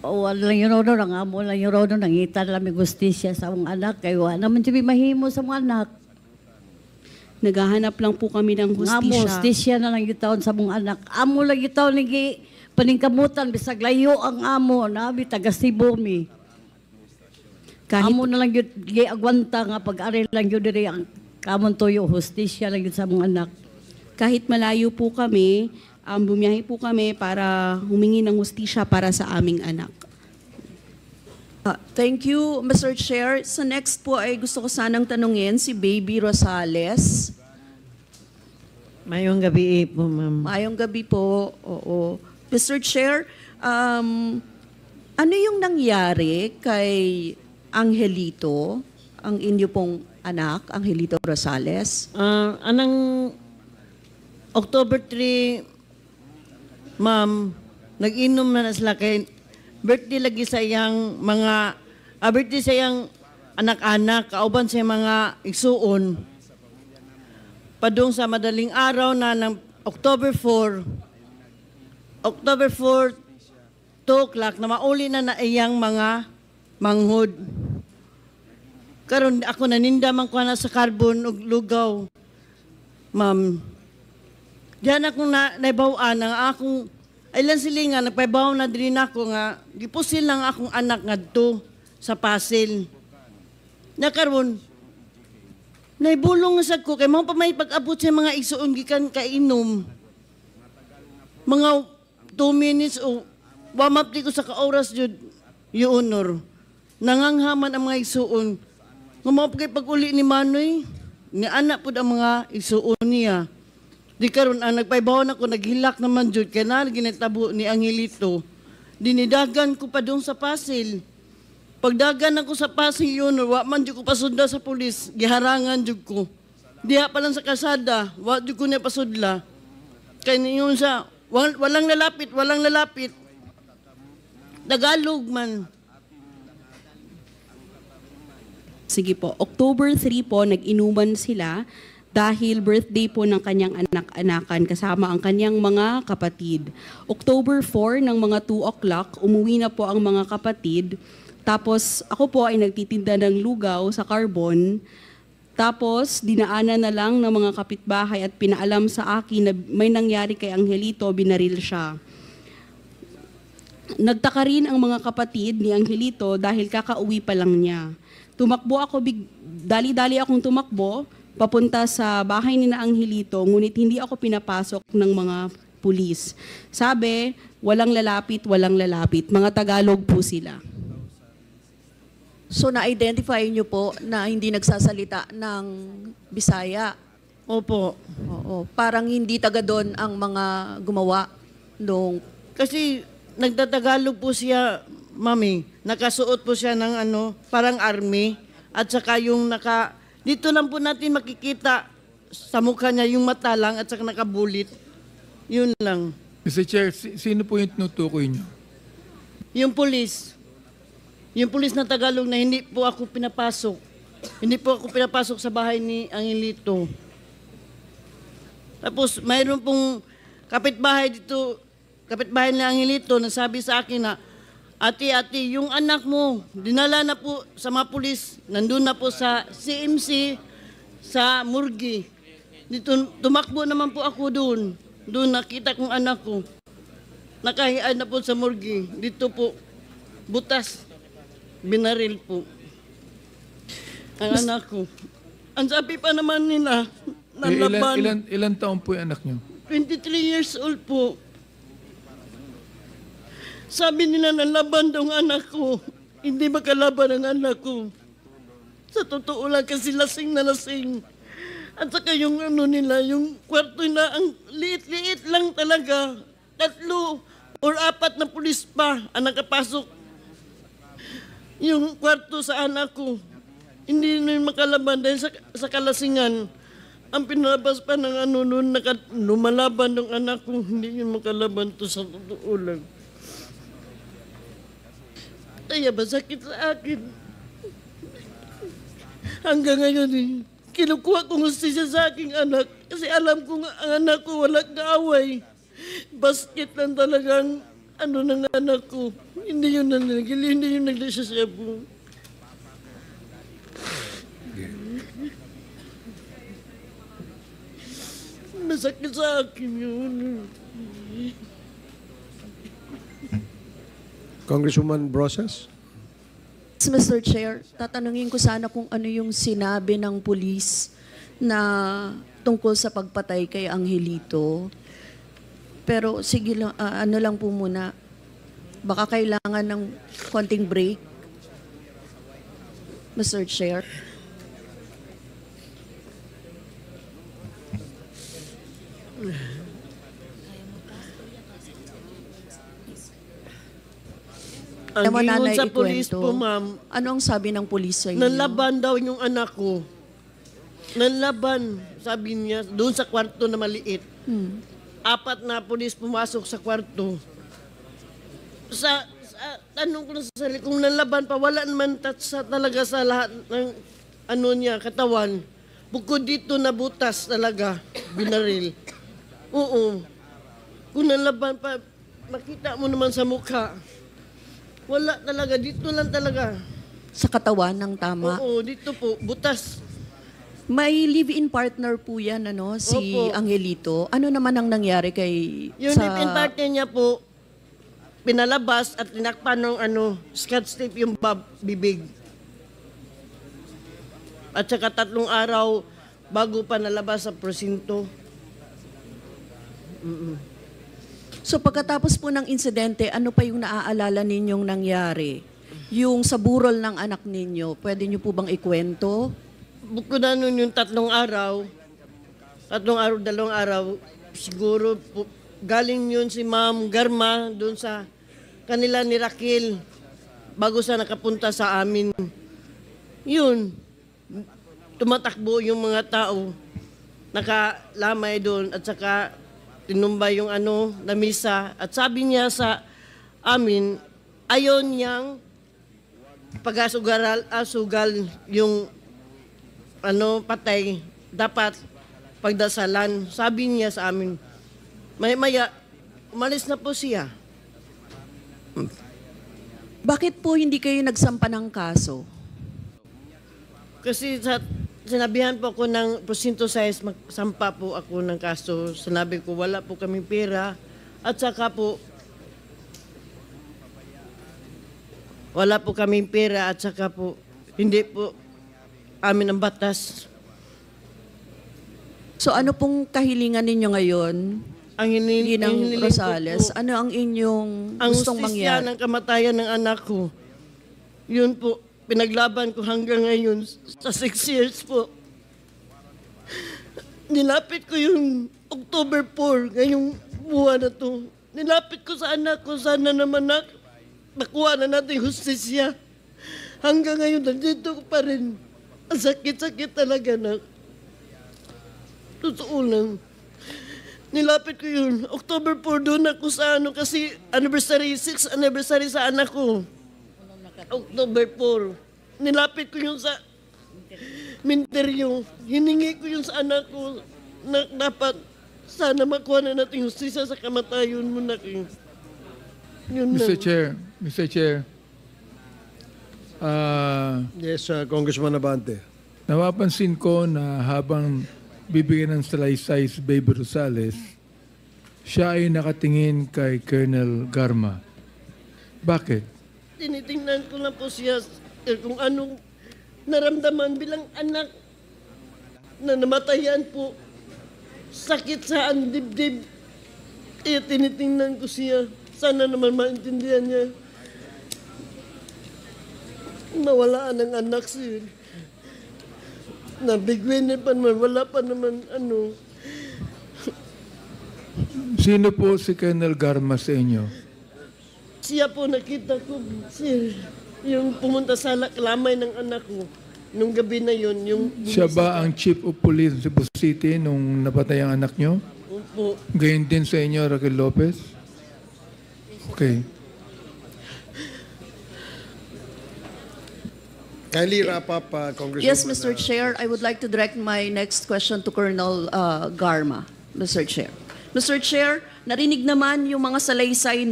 S4: Wala lang yun ron, ang amo lang yun ron, nangitan lang may gustisya sa mga anak, kayo naman siya mahimo sa mga anak.
S5: Naghahanap lang po kami ng hustisya.
S4: Nga mo, hustisya na lang yung taon sa mga anak. Amo lang yung taon nagi paningkamutan, bisag layo ang amo, nabi taga Cebu mi. Amo na lang yung agwanta nga pag-aril lang yun diri ang kamon toyo, hustisya lang yun sa mga anak.
S5: Kahit malayo po kami, bumiyahe po kami para humingi ng hustisya para sa aming anak.
S2: Thank you, Mr. Chair. Sa next po ay gusto ko sanang tanungin si Baby Rosales.
S18: Mayong gabi po, ma'am.
S2: Mayong gabi po, oo. Mr. Chair, ano yung nangyari kay Angelito, ang inyo pong anak, Angelito Rosales?
S1: Anang October 3, ma'am, nag-inom na sila kay birthday lagi sa iyang mga, birthday sa iyang anak-anak, kauban sa mga igsuon. Padung sa madaling araw na ng October 4, 2 o'clock, na mauli na iyang mga manghod. Karon ako nanindaman ko na sa carbon ug lugaw. Ma'am, diyan akong naibawaan ang akong ilan sila nga, nagpaibaw na din ako nga, gipusil lang akong anak nga to sa Pasil. Nakaroon, naibulong nga sa ko, kay mga pa may pag-abot sa mga igsuon gikan kainom. Mga 2 minutes o wamapli ko sa ka-oras yun, yung honor. Nanganghaman ang mga igsuon. Nga mga pag-uli ni Manoy, ni anak po ang mga igsuon niya. Di karon ang nagpaibaw na ko, naghilak naman jud kaya na ginatabo ni Angelito. Dinidagan ko pa doon sa Pasil. Pagdagan ako sa Pasil yun, wa man jud ko pasudla sa pulis, giharangan jud ko. Diha pa lang sa kasada, wa jud ko niya pasudla. Kaya niyon sa walang lalapit. Tagalog man.
S5: Sige po. October 3 po, nag-inuman sila dahil birthday po ng kanyang anak-anakan kasama ang kanyang mga kapatid. October 4 ng mga 2 o'clock, umuwi na po ang mga kapatid. Tapos ako po ay nagtitinda ng lugaw sa Carbon. Tapos dinaanan na lang ng mga kapitbahay at pinaalam sa akin na may nangyari kay Angelito, binaril siya. Nagtaka rin ang mga kapatid ni Angelito dahil kakauwi pa lang niya. Tumakbo ako, dali-dali akong tumakbo, papunta sa bahay ni na Angelito, ngunit hindi ako pinapasok ng mga pulis. Sabi, walang lalapit, walang lalapit. Mga Tagalog po sila.
S2: So na-identify niyo po na hindi nagsasalita ng Bisaya?
S1: Opo.
S2: Oo. Parang hindi taga doon ang mga gumawa nung...
S1: Kasi nagtatagalog po siya, Mami. Nakasuot po siya ng parang army. At saka yung dito lang po natin makikita sa mukha niya yung mata lang at saka nakabulit. Yun lang.
S12: Mr. Chair, sino po yung tinutukoy niyo?
S1: Yung pulis. Yung pulis na Tagalog na hindi po ako pinapasok. Hindi po ako pinapasok sa bahay ni Angelito. Tapos mayroon pong kapitbahay dito, kapitbahay ni Angelito, nasabi sa akin na, Ate, yung anak mo, dinala na po sa mga pulis, nandun na po sa CMC, sa Murgi. Dito, tumakbo naman po ako doon. Doon nakita kong anak ko. Nakahian na po sa Murgi. Dito po, butas, binaril po. Ang anak ko. Ang sabi pa naman nila, nalaban.
S12: Ilan taon po yung anak niyo?
S1: 23 years old po. Sabi nila nalaban daw ang anak ko. Hindi makalaban ang anak ko. Sa totoo lang kasi lasing na lasing. At saka yung nila, yung kwarto na ang liit-liit lang talaga. 3 or 4 na pulis pa ang nakapasok. Yung kwarto sa anak ko. Hindi na makalaban dahil sa kalasingan. Ang pinalabas pa ng noon, lumalaban ng anak ko. Hindi yun makalaban to sa totoo lang. Kaya masakit sa akin. Hanggang ngayon kinukuha ko hustisya sa aking anak. Kasi alam ko nga ang anak ko walang kaaway. Basket lang talagang ng anak ko. Hindi yun nanagili, hindi yun naglasyasabu. Masakit sa akin yun.
S6: Congresswoman Brosas?
S2: Mr. Chair, tatanungin ko sana kung ano yung sinabi ng pulis na tungkol sa pagpatay kay Angelito. Pero sige lang, ano lang po muna, baka kailangan ng konting break. Mr. Chair.
S1: Ang
S2: Naman
S1: gingon
S2: nanay
S1: sa pulis
S2: ikwento.
S1: po, ma'am,
S2: Ano ang sabi ng pulis sa inyo?
S1: nanlaban daw yung anak ko. Nanlaban, sabi niya, doon sa kwarto na maliit. 4 na pulis pumasok sa kwarto. Sa tanong ko na sa sarili, kung nanlaban pa, wala naman talaga sa lahat ng niya, katawan. Bukod dito na butas talaga, binaril. Oo. Kung nanlaban pa, makita mo naman sa mukha. Wala talaga, dito lang talaga.
S2: Sa katawan ng tama?
S1: Oo, dito po, butas.
S2: May live-in partner po yan, si
S1: Opo.
S2: Angelito. Ano naman ang nangyari kay...
S1: Yung live-in partner niya po, pinalabas at tinakpan ng scotch tape yung bibig. At saka 3 araw bago pa nalabas sa presinto.
S2: So pagkatapos po ng insidente, ano pa yung naaalala ninyong nangyari? Yung sa burol ng anak ninyo, pwede nyo po bang ikwento?
S1: Bukod na nun yung 3 araw, 2 araw, siguro po, galing yun si Ma'am Garma doon sa kanila ni Raquel bago sa nakapunta sa amin. Yun, tumatakbo yung mga tao, nakalamay doon at saka tinumba yung na misa. At sabi niya sa amin, ayaw niyang pag-asugal yung patay, dapat pagdasalan. Sabi niya sa amin, maya, umalis na po siya.
S2: Bakit po hindi kayo nagsampa ng kaso?
S1: Kasi sinabihan po ako ng presinto 6, magsampa po ako ng kaso. Sinabi ko, wala po kami pera. At saka po, wala po kami pera at saka po, hindi po amin ang batas.
S2: So ano pong kahilingan ninyo ngayon?
S1: Ang
S2: Ginang Rosales, ano ang inyong gustong
S1: Ang hustisya
S2: mangyari?
S1: ng kamatayan ng anak ko, yun po, pinaglaban ko hanggang ngayon sa 6 years po. Nilapit ko yung October 4, ngayong buwan na to. Nilapit ko sa anak ko, sana naman makuha na natin hustisya. Hanggang ngayon, nandito ko pa rin. Ang sakit-sakit talaga na. Totoo lang. Nilapit ko yun. October 4 doon ako sa kasi anniversary, 6th anniversary sa anak ko. October 4. Nilapit ko yun sa minteryo. Hiningi ko yun sa anak ko na dapat sana makuha na natin hustisya sa kamatayon mo na. Yun
S12: Mr.
S1: lang.
S12: Chair.
S6: Yes, Congressman Abante.
S12: Napapansin ko na habang bibigyan ng salaysay si Baby Rosales, siya ay nakatingin kay Colonel Garma. Bakit?
S1: Tinitingnan ko lang po siya kung anong naramdaman bilang anak na namatayan po. Sakit sa dibdib. Tinitingnan ko siya. Sana naman maintindihan niya. Nawalaan ang anak siya. Nabigwinin pa naman, wala pa naman
S12: Sino po si Colonel Garma sa inyo?
S1: Siya po nakita ko, sir. Yung pumunta sa lamay ng anak ko. Nung gabi na yun,
S12: Siya ba ang Chief of Police ng Cebu City nung napatay ang anak nyo?
S1: Opo.
S12: Gayon din sa inyo, Raquel Lopez? Okay.
S6: Kindly wrap up, Congresswoman.
S2: Yes, Mr. Chair, I would like to direct my next question to Colonel Garma, Mr. Chair. Mr. Chair, narinig naman yung mga salaysay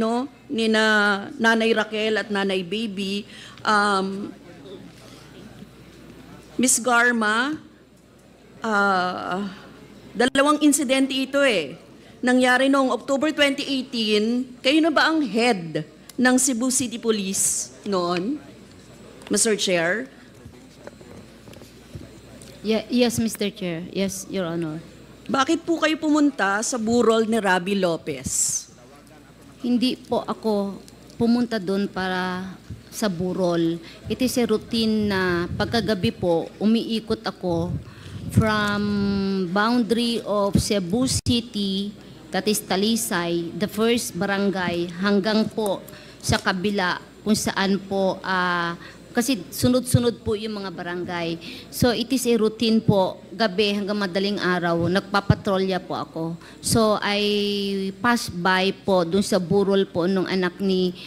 S2: ni Nanay Raquel at Nanay Baby. Ms. Garma, dalawang insidente ito Nangyari noong October 2018, kayo na ba ang head ng Cebu City Police noon, Mr. Chair?
S8: Yes, Mr. Chair. Yes, Your Honor.
S2: Bakit po kayo pumunta sa burol ni Rabi Lopez?
S8: Hindi po ako pumunta doon para sa burol. It is a routine na pagkagabi po, umiikot ako from boundary of Cebu City, that is Talisay, the first barangay, hanggang po sa kabila kung saan po, kasi sunod-sunod po yung mga barangay. So it is a routine po, gabi hanggang madaling araw, nagpapatrolya po ako. So I pass by po dun sa burol po nung anak ni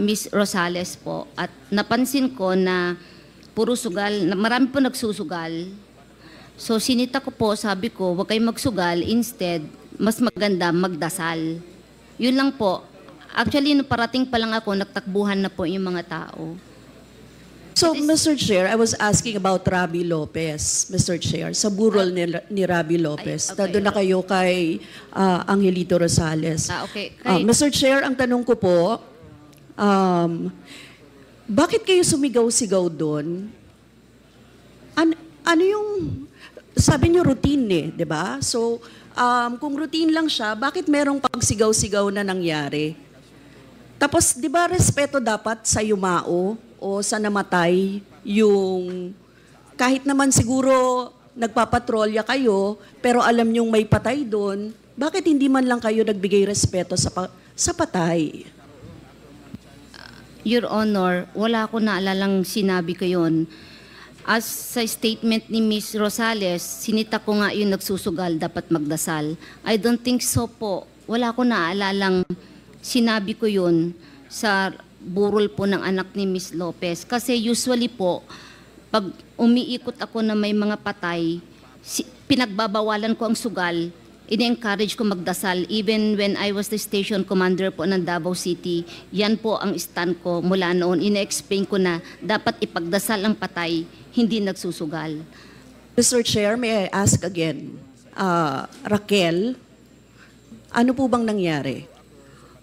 S8: Miss Rosales po. At napansin ko na puro sugal, marami po nagsusugal. So sinita ko po, sabi ko, huwag kayong magsugal, instead, mas maganda magdasal. Yun lang po. Actually, nung parating pa lang ako, nagtakbuhan na po yung mga tao.
S2: So, Mr. Chair, I was asking about Rabi Lopez, Mr. Chair, sa burol ni Rabi Lopez. Doon na kayo kay Angelito Rosales.
S8: Okay.
S2: Mr. Chair, ang tanong ko po, bakit kayo sumigaw-sigaw doon? Ano yung, sabi niyo routine di ba? So, kung routine lang siya, bakit merong pagsigaw-sigaw na nangyari? Tapos, di ba respeto dapat sa yumao o sa namatay yung, kahit naman siguro nagpapatrolya kayo, pero alam niyong may patay doon, bakit hindi man lang kayo nagbigay respeto sa patay?
S8: Your Honor, wala ko naalalang sinabi ko yun. As sa statement ni Ms. Rosales, sinita ko nga yung nagsusugal, dapat magdasal. I don't think so po. Wala ko naalalang sinabi ko yun sa burol po ng anak ni Miss Lopez. Kasi usually po, pag umiikot ako na may mga patay, pinagbabawalan ko ang sugal, ini-encourage ko magdasal. Even when I was the station commander po ng Davao City, yan po ang stand ko mula noon. Ina-explain ko na dapat ipagdasal ang patay, hindi nagsusugal.
S2: Mr. Chair, may I ask again, Raquel, ano po bang nangyari?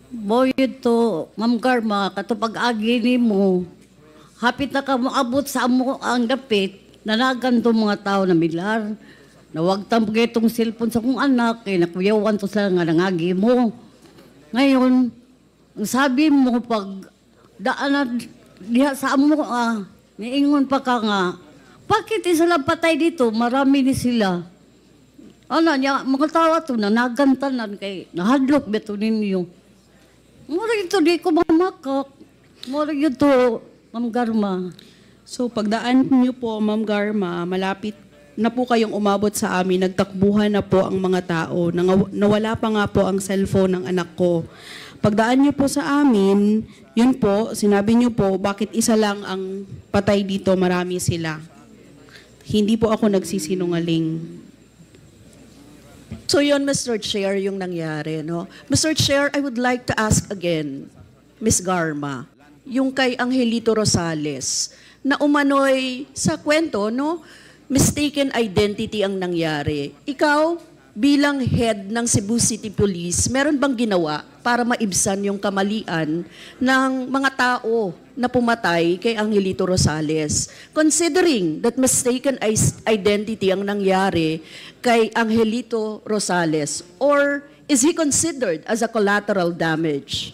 S4: Boy, ito, Ma'am Garma, katupag agi ni mo, hapit na ka maabot sa amo ang dapit, nanagan to mga tao na milar. Nawagtam itong cellphone sa kong anak, kaya nakuyawan to sila nga nangagi mo. Ngayon, ang sabi mo, pag daan diha sa amo, niingon pa ka nga, bakit isa lang patay dito? Marami ni sila. Ano niya, mga tawa to, nanagantanan kay nahadlok beto ninyo. Mura ito, di ko mamakak. Mura ito, Ma'am Garma.
S5: So pagdaan niyo po, Ma'am Garma, malapit na po kayong umabot sa amin, nagtakbuhan na po ang mga tao, nawala pa nga po ang cellphone ng anak ko. Pagdaan niyo po sa amin, yun po, sinabi niyo po, bakit isa lang ang patay dito, marami sila. Hindi po ako nagsisinungaling.
S2: So yun, Mr. Chair, yung nangyari, no? Mr. Chair, I would like to ask again, Ms. Garma, yung kay Angelito Rosales, na umano'y sa kwento, no? Mistaken identity ang nangyari. Ikaw, bilang head ng Cebu City Police, meron bang ginawa para maibsan yung kamalian ng mga tao na pumatay kay Angelito Rosales? Considering that mistaken identity ang nangyari kay Angelito Rosales, or is he considered as a collateral damage?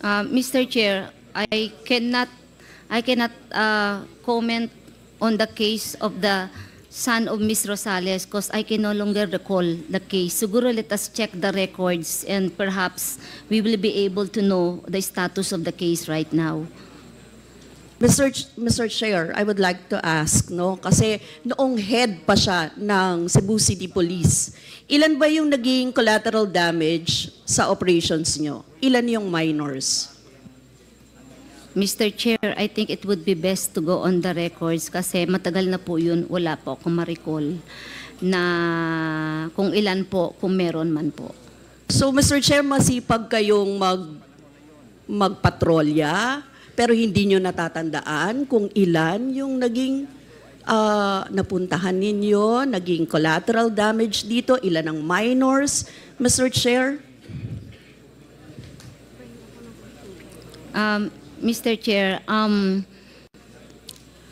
S8: Mr. Chair, I cannot comment on the case of the son of Miss Rosales because I can no longer recall the case. Siguro let us check the records and perhaps we will be able to know the status of the case right now.
S2: Mr. Chair, I would like to ask, no? Kasi noong head pa siya ng Cebu City Police, ilan ba yung naging collateral damage sa operations nyo? Ilan yung minors?
S8: Mr. Chair, I think it would be best to go on the records kasi matagal na po yun, wala po akong ma-recall na kung ilan po, kung meron man po.
S2: So, Mr. Chair, masipag kayong magpatrolya, pero hindi nyo natatandaan kung ilan yung naging napuntahan ninyo, naging collateral damage dito, ilan ang minors, Mr. Chair?
S8: Mr. Chair,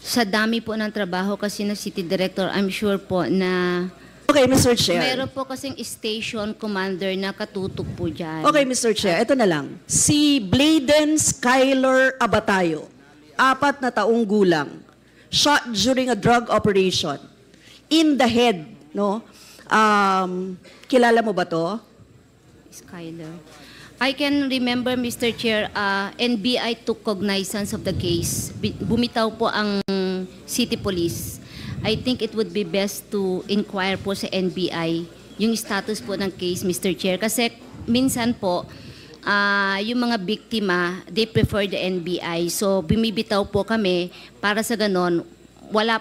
S8: sa dami po ng trabaho kasi ng City Director, I'm sure po na
S2: okay, Mr. Chair.
S8: Meron po kasing station commander na katutok po dyan.
S2: Okay, Mr. Chair, ito na lang. Si Bladen Skyler Abatayo, 4 na taong gulang, shot during a drug operation in the head, no? Kilala mo ba to?
S8: Skyler. I can remember, Mr. Chair, NBI took cognizance of the case. Bumitaw po ang City Police. I think it would be best to inquire po sa NBI yung status po ng case, Mr. Chair. Kasi minsan po, yung mga biktima, they prefer the NBI. So, bumibitaw po kami para sa ganon,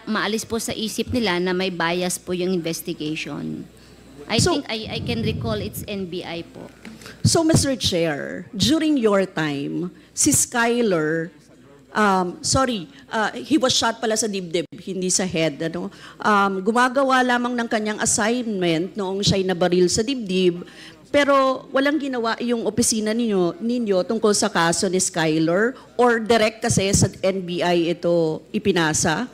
S8: maalis po sa isip nila na may bias po yung investigation. I think I can recall it's NBI po.
S2: So, Mr. Chair, during your time, si Skyler, he was shot pala sa dibdib, hindi sa head. Ano? Gumagawa lamang ng kanyang assignment noong siya'y nabaril sa dibdib, pero walang ginawa yung opisina ninyo tungkol sa kaso ni Skyler, or direct kasi sa NBI ito ipinasa?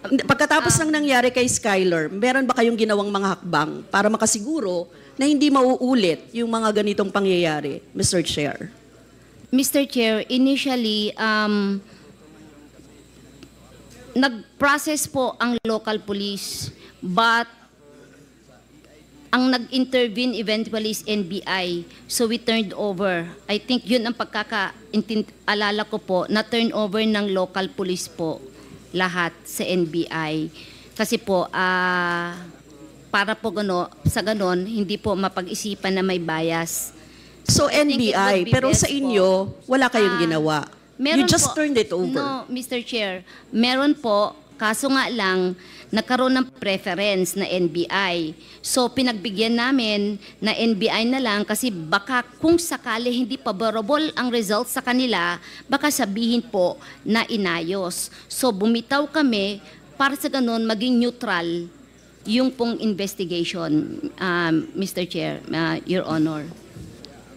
S2: Pagkatapos ng nangyari kay Skyler, meron ba kayong ginawang mga hakbang para makasiguro na hindi mauulit yung mga ganitong pangyayari, Mr. Chair?
S8: Mr. Chair, initially, nag-process po ang local police, but ang nag-intervene eventually is NBI. So we turned over. I think yun ang pagkaka-alala ko po, na turn over ng local police po lahat sa NBI. Kasi po, para po sa ganon, hindi po mapag-isipan na may bias.
S2: So
S8: I think it would
S2: NBI,
S8: be
S2: pero
S8: best
S2: sa inyo, wala kayong ginawa. You
S8: Meron
S2: just
S8: po.
S2: turned it over.
S8: No, Mr. Chair. Meron po, kaso nga lang, nagkaroon ng preference na NBI. So, pinagbigyan namin na NBI na lang kasi baka kung sakali hindi favorable ang results sa kanila, baka sabihin po na inayos. So, bumitaw kami para sa ganun maging neutral yung pong investigation, Mr. Chair, Your Honor.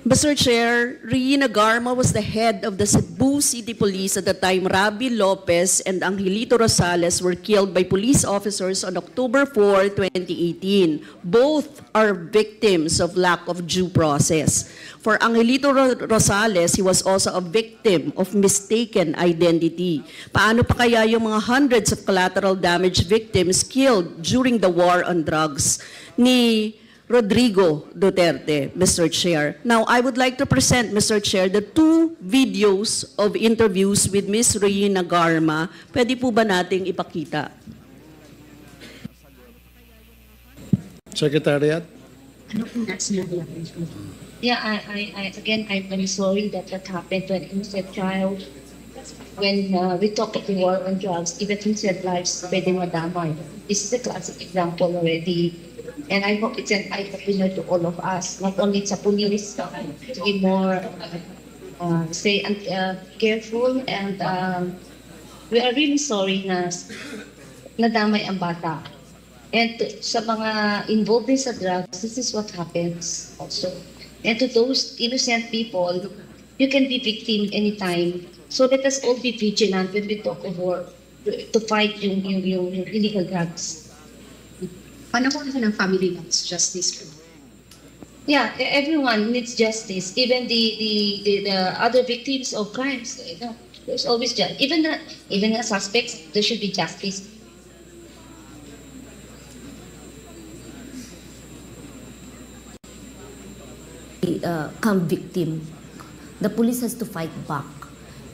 S2: Mr. Chair, Reina Garma was the head of the Cebu City Police at the time Rabi Lopez and Angelito Rosales were killed by police officers on October 4, 2018. Both are victims of lack of due process. For Angelito Rosales, he was also a victim of mistaken identity. Paano pa kaya yung mga hundreds of collateral damage victims killed during the war on drugs ni Rodrigo Duterte, Mr. Chair? Now, I would like to present, Mr. Chair, the 2 videos of interviews with Ms. Reina Garma. Pwede po ba nating ipakita?
S6: Secretariat?
S18: Yeah, again, I'm very sorry that happened to an innocent child. When we talk of the war on drugs, even innocent lives pwede madamay. This is a classic example already. And I hope it's an eye-opener to all of us, not only sa police, to be more, careful. And we are really sorry na nadamay ang bata. And sa mga involved in sa drugs, this is what happens also. And to those innocent people, you can be victim anytime. So let us all be vigilant when we talk of war to fight yung illegal drugs.
S19: Paano kung ng family wants justice?
S18: Yeah, everyone needs justice. Even the other victims of crimes. There's always justice. Even the suspects, there should be justice.
S8: Come victim, the police has to fight back,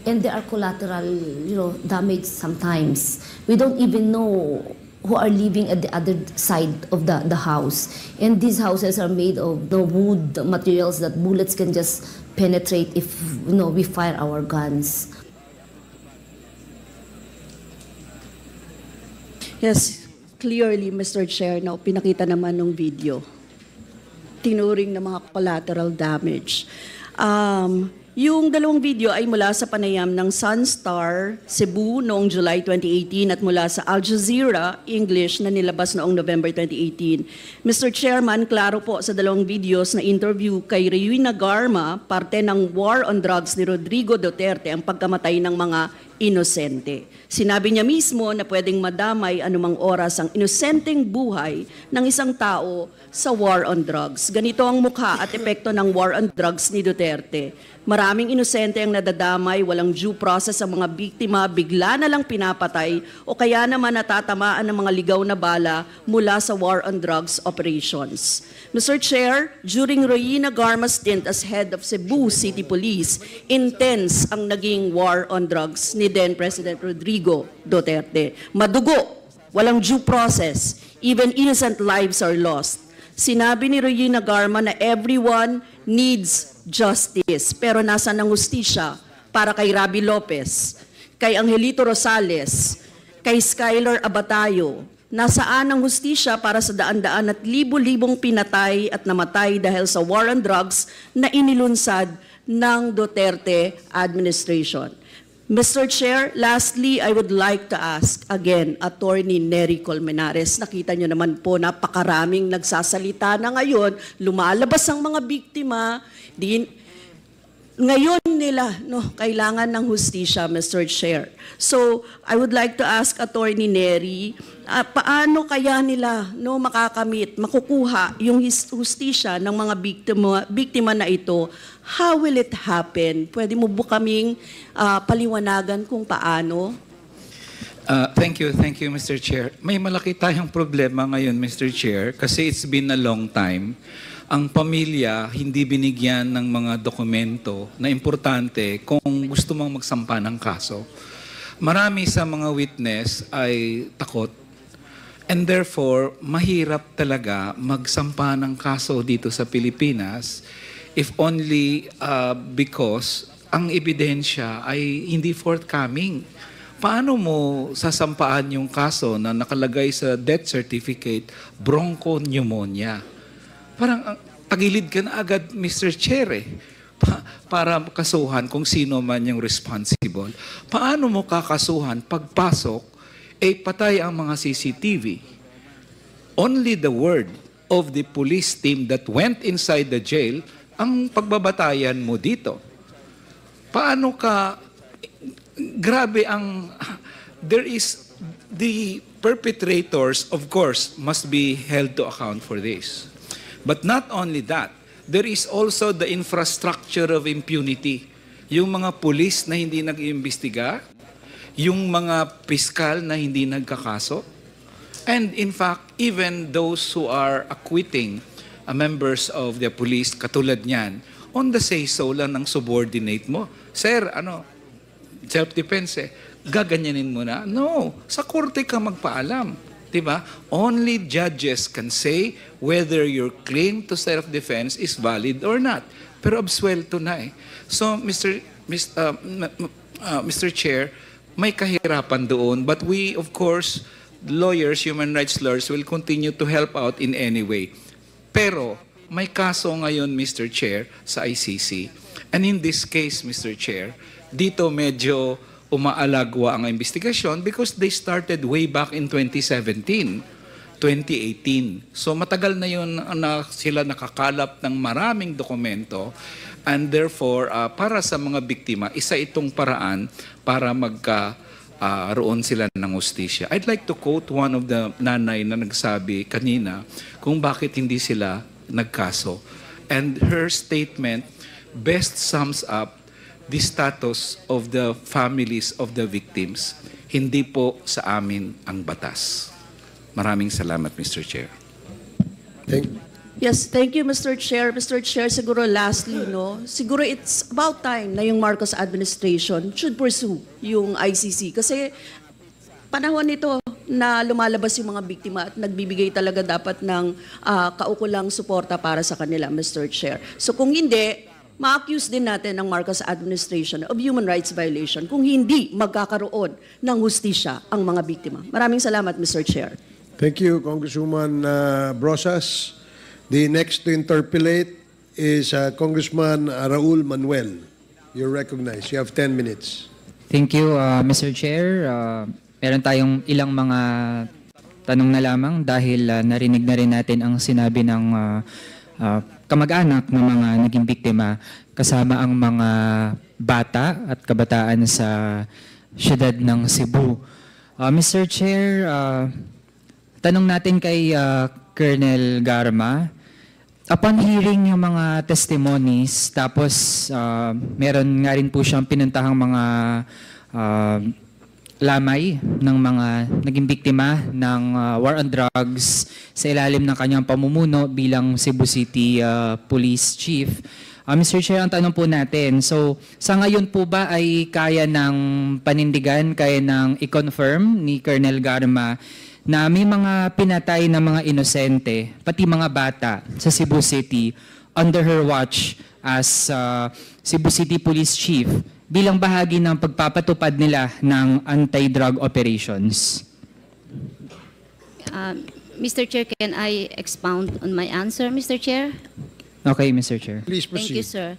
S8: and there are collateral, damage sometimes. We don't even know who are living at the other side of the house, and these houses are made of the wood materials that bullets can just penetrate if we fire our guns.
S2: Yes, clearly, Mr. Chair, na pinakita naman ng video. Tinuring ng mga collateral damage. Yung dalawang video ay mula sa panayam ng Sunstar Cebu noong July 2018 at mula sa Al Jazeera English na nilabas noong November 2018. Mr. Chairman, klaro po sa dalawang videos na interview kay Reina Garma, parte ng war on drugs ni Rodrigo Duterte ang pagkamatay ng mga inosente. Sinabi niya mismo na pwedeng madamay anumang oras ang inosenteng buhay ng isang tao sa war on drugs. Ganito ang mukha at epekto ng war on drugs ni Duterte. Maraming inosente ang nadadamay, walang due process ang mga biktima, bigla na lang pinapatay o kaya naman natatamaan ng mga ligaw na bala mula sa war on drugs operations. Mr. Chair, during Reina Garma's stint as head of Cebu City Police, intense ang naging war on drugs ni then President Rodrigo Duterte. Madugo, walang due process, even innocent lives are lost. Sinabi ni Reina Garma na everyone needs justice, pero nasa ng hustisya para kay Rabi Lopez, kay Angelito Rosales, kay Skyler Abatayo. Nasaan ang hustisya para sa daan-daan at libo-libong pinatay at namatay dahil sa war on drugs na inilunsad ng Duterte administration? Mr. Chair, lastly, I would like to ask again, Attorney Nery Colmenares, nakita nyo naman po napakaraming nagsasalita na ngayon, lumalabas ang mga biktima, ngayon nila kailangan ng hustisya, Mr. Chair. So, I would like to ask Attorney Nery, paano kaya nila makakamit, makukuha yung hustisya ng mga biktima na ito? How will it happen? Pwede mo po kaming paliwanagan kung paano?
S16: Thank you, Mr. Chair. May malaki tayong problema ngayon, Mr. Chair, kasi it's been a long time. Ang pamilya hindi binigyan ng mga dokumento na importante kung gusto mong magsampa ng kaso. Marami sa mga witness ay takot and therefore mahirap talaga magsampa ng kaso dito sa Pilipinas if only because ang ebidensya ay hindi forthcoming. Paano mo sasampaan yung kaso na nakalagay sa death certificate, bronchopneumonia? Parang tagilid ka na agad, Mr. Chair, para kasuhan kung sino man yung responsible. Paano mo kakasuhan pagpasok, patay ang mga CCTV? Only the word of the police team that went inside the jail ang pagbabatayan mo dito. Paano ka, grabe ang, there is, the perpetrators, of course, must be held to account for this. But not only that, there is also the infrastructure of impunity. Yung mga pulis na hindi nag-iimbestiga, yung mga piskal na hindi nagkakaso, and in fact, even those who are acquitting members of the police, katulad niyan, on the say-so lang ng subordinate mo, sir, self-defense gaganyanin mo na? No, sa korte ka magpaalam. Diba? Only judges can say whether your claim to self-defense is valid or not. Pero absuelto na eh. So, Mr. Chair, may kahirapan doon. But we, of course, lawyers, human rights lawyers, will continue to help out in any way. Pero, may kaso ngayon, Mr. Chair, sa ICC. And in this case, Mr. Chair, dito medyo umaalagwa ang investigasyon because they started way back in 2017, 2018. So matagal na yun na sila nakakalap ng maraming dokumento and therefore para sa mga biktima, isa itong paraan para roon sila ng hustisya. I'd like to quote one of the nanay na nagsabi kanina kung bakit hindi sila nagkaso. And her statement best sums up the status of the families of the victims. Hindi po sa amin ang batas. Maraming salamat, Mr. Chair.
S2: Yes, thank you, Mr. Chair. Mr. Chair, siguro lastly, siguro it's about time na yung Marcos administration should pursue yung ICC. Kasi panahon nito na lumalabas yung mga biktima at nagbibigay talaga dapat ng kaukulang suporta para sa kanila, Mr. Chair. So kung hindi, ma-accuse din natin ng Marcos administration of human rights violation kung hindi magkakaroon ng hustisya ang mga biktima. Maraming salamat, Mr. Chair.
S6: Thank you, Congresswoman Brosas. The next to interpellate is Congressman Raul Manuel. You're recognized. You have 10 minutes.
S13: Thank you, Mr. Chair. Meron tayong ilang mga tanong na lamang dahil narinig na rin natin ang sinabi ng kamag-anak ng mga naging biktima kasama ang mga bata at kabataan sa siyudad ng Cebu. Mr. Chair, tanong natin kay Colonel Garma, upon hearing yung mga testimonies, tapos meron nga rin po siyang pinuntahang mga lamay ng mga naging biktima ng war on drugs sa ilalim ng kanyang pamumuno bilang Cebu City Police Chief. Mr. Chair, ang tanong po natin, so sa ngayon po ba ay kaya ng panindigan, kaya ng i-confirm ni Colonel Garma na may mga pinatay na mga inosente, pati mga bata sa Cebu City under her watch as Cebu City Police Chief bilang bahagi ng pagpapatupad nila ng anti-drug operations?
S8: Mr. Chair, can I expound on my answer, Mr. Chair?
S13: Okay, Mr. Chair.
S6: Please proceed.
S8: Thank you, sir.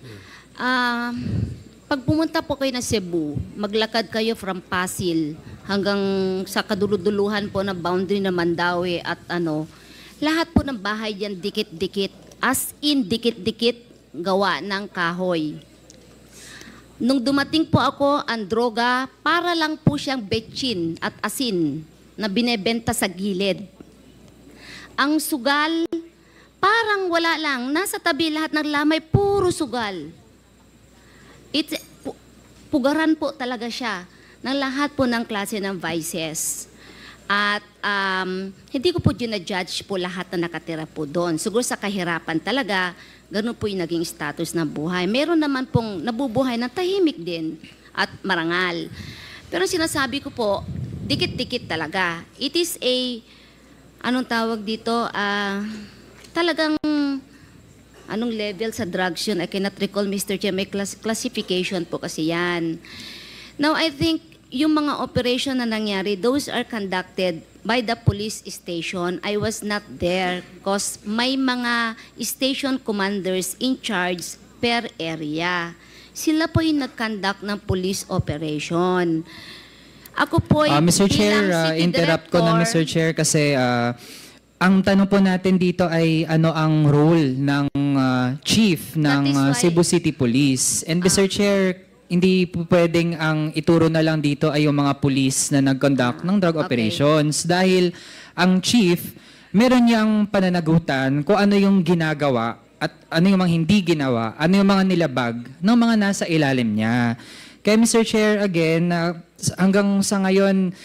S8: Pag pumunta po kayo na Cebu, maglakad kayo from Pasil hanggang sa kaduluduluhan po ng boundary ng Mandaue at lahat po ng bahay diyan dikit-dikit, as in dikit-dikit gawa ng kahoy. Nung dumating po ako, ang droga, para lang po siyang betchin at asin na binebenta sa gilid. Ang sugal, parang wala lang. Nasa tabi lahat ng lamay, puro sugal. Pugaran po talaga siya ng lahat po ng klase ng vices. At hindi ko po ginajudge po lahat na nakatira po doon. Siguro sa kahirapan talaga, ganun po yung naging status ng buhay. Meron naman pong nabubuhay na tahimik din at marangal. Pero sinasabi ko po, dikit-dikit talaga. It is a, anong tawag dito, talagang Anong level sa drugs yun? I cannot recall, Mr. Chair. May classification po kasi yan. Now, I think yung mga operation na nangyari, those are conducted by the police station. I was not there because may mga station commanders in charge per area. Sila po yung nag-conduct ng police operation. Ako po
S13: Mr. Chair, interrupt ko na Mr. Chair kasi ang tanong po natin dito ay ano ang role ng chief ng Cebu City Police. And Mr. Chair, hindi po pwedeng ang ituro na lang dito ay yung mga police na nag-conduct ng drug operations dahil ang chief, meron niyang pananagutan kung ano yung ginagawa at ano yung mga hindi ginawa, ano yung mga nilabag ng mga nasa ilalim niya. Kaya Mr. Chair, again, hanggang sa ngayon,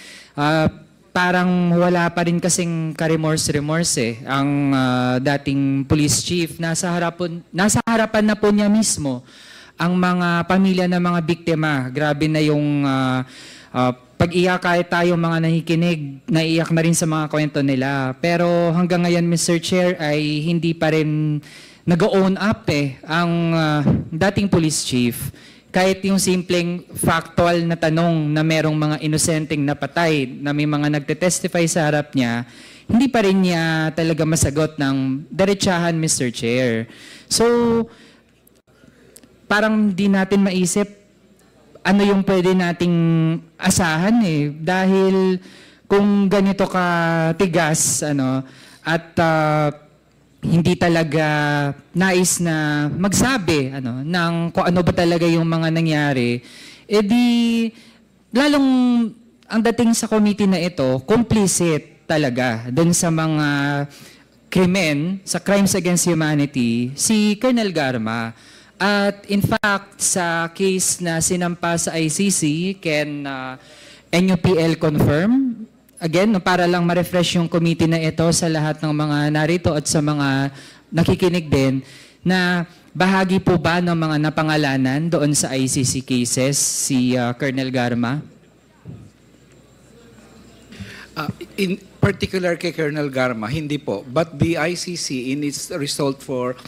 S13: parang wala pa rin kasing ka-remorse ang dating police chief. Nasa harapan na po niya mismo ang mga pamilya ng mga biktima. Grabe na yung pag-iyak kahit tayo mga nakikinig, naiyak na rin sa mga kwento nila. Pero hanggang ngayon, Mr. Chair, ay hindi pa rin nag-own up ang dating police chief. Kahit yung simpleng factual na tanong na merong mga inosenteng napatay, na may mga nagte-testify sa harap niya, hindi pa rin niya talaga masagot ng diretsahan, Mr. Chair. So, parang di natin maisip ano yung pwede nating asahan dahil kung ganito ka tigas at hindi talaga nais na magsabi ng kung ano ba talaga yung mga nangyari, edi lalong ang dating sa committee na ito complicit talaga dun sa mga krimen, sa crimes against humanity, si Colonel Garma. At in fact, sa case na sinampa sa ICC, can NUPL confirm? Again, para lang ma-refresh yung committee na ito sa lahat ng mga narito at sa mga nakikinig din, na bahagi po ba ng mga napangalanan doon sa ICC cases si Colonel Garma?
S16: In particular kay Colonel Garma, hindi po. But the ICC, in its result for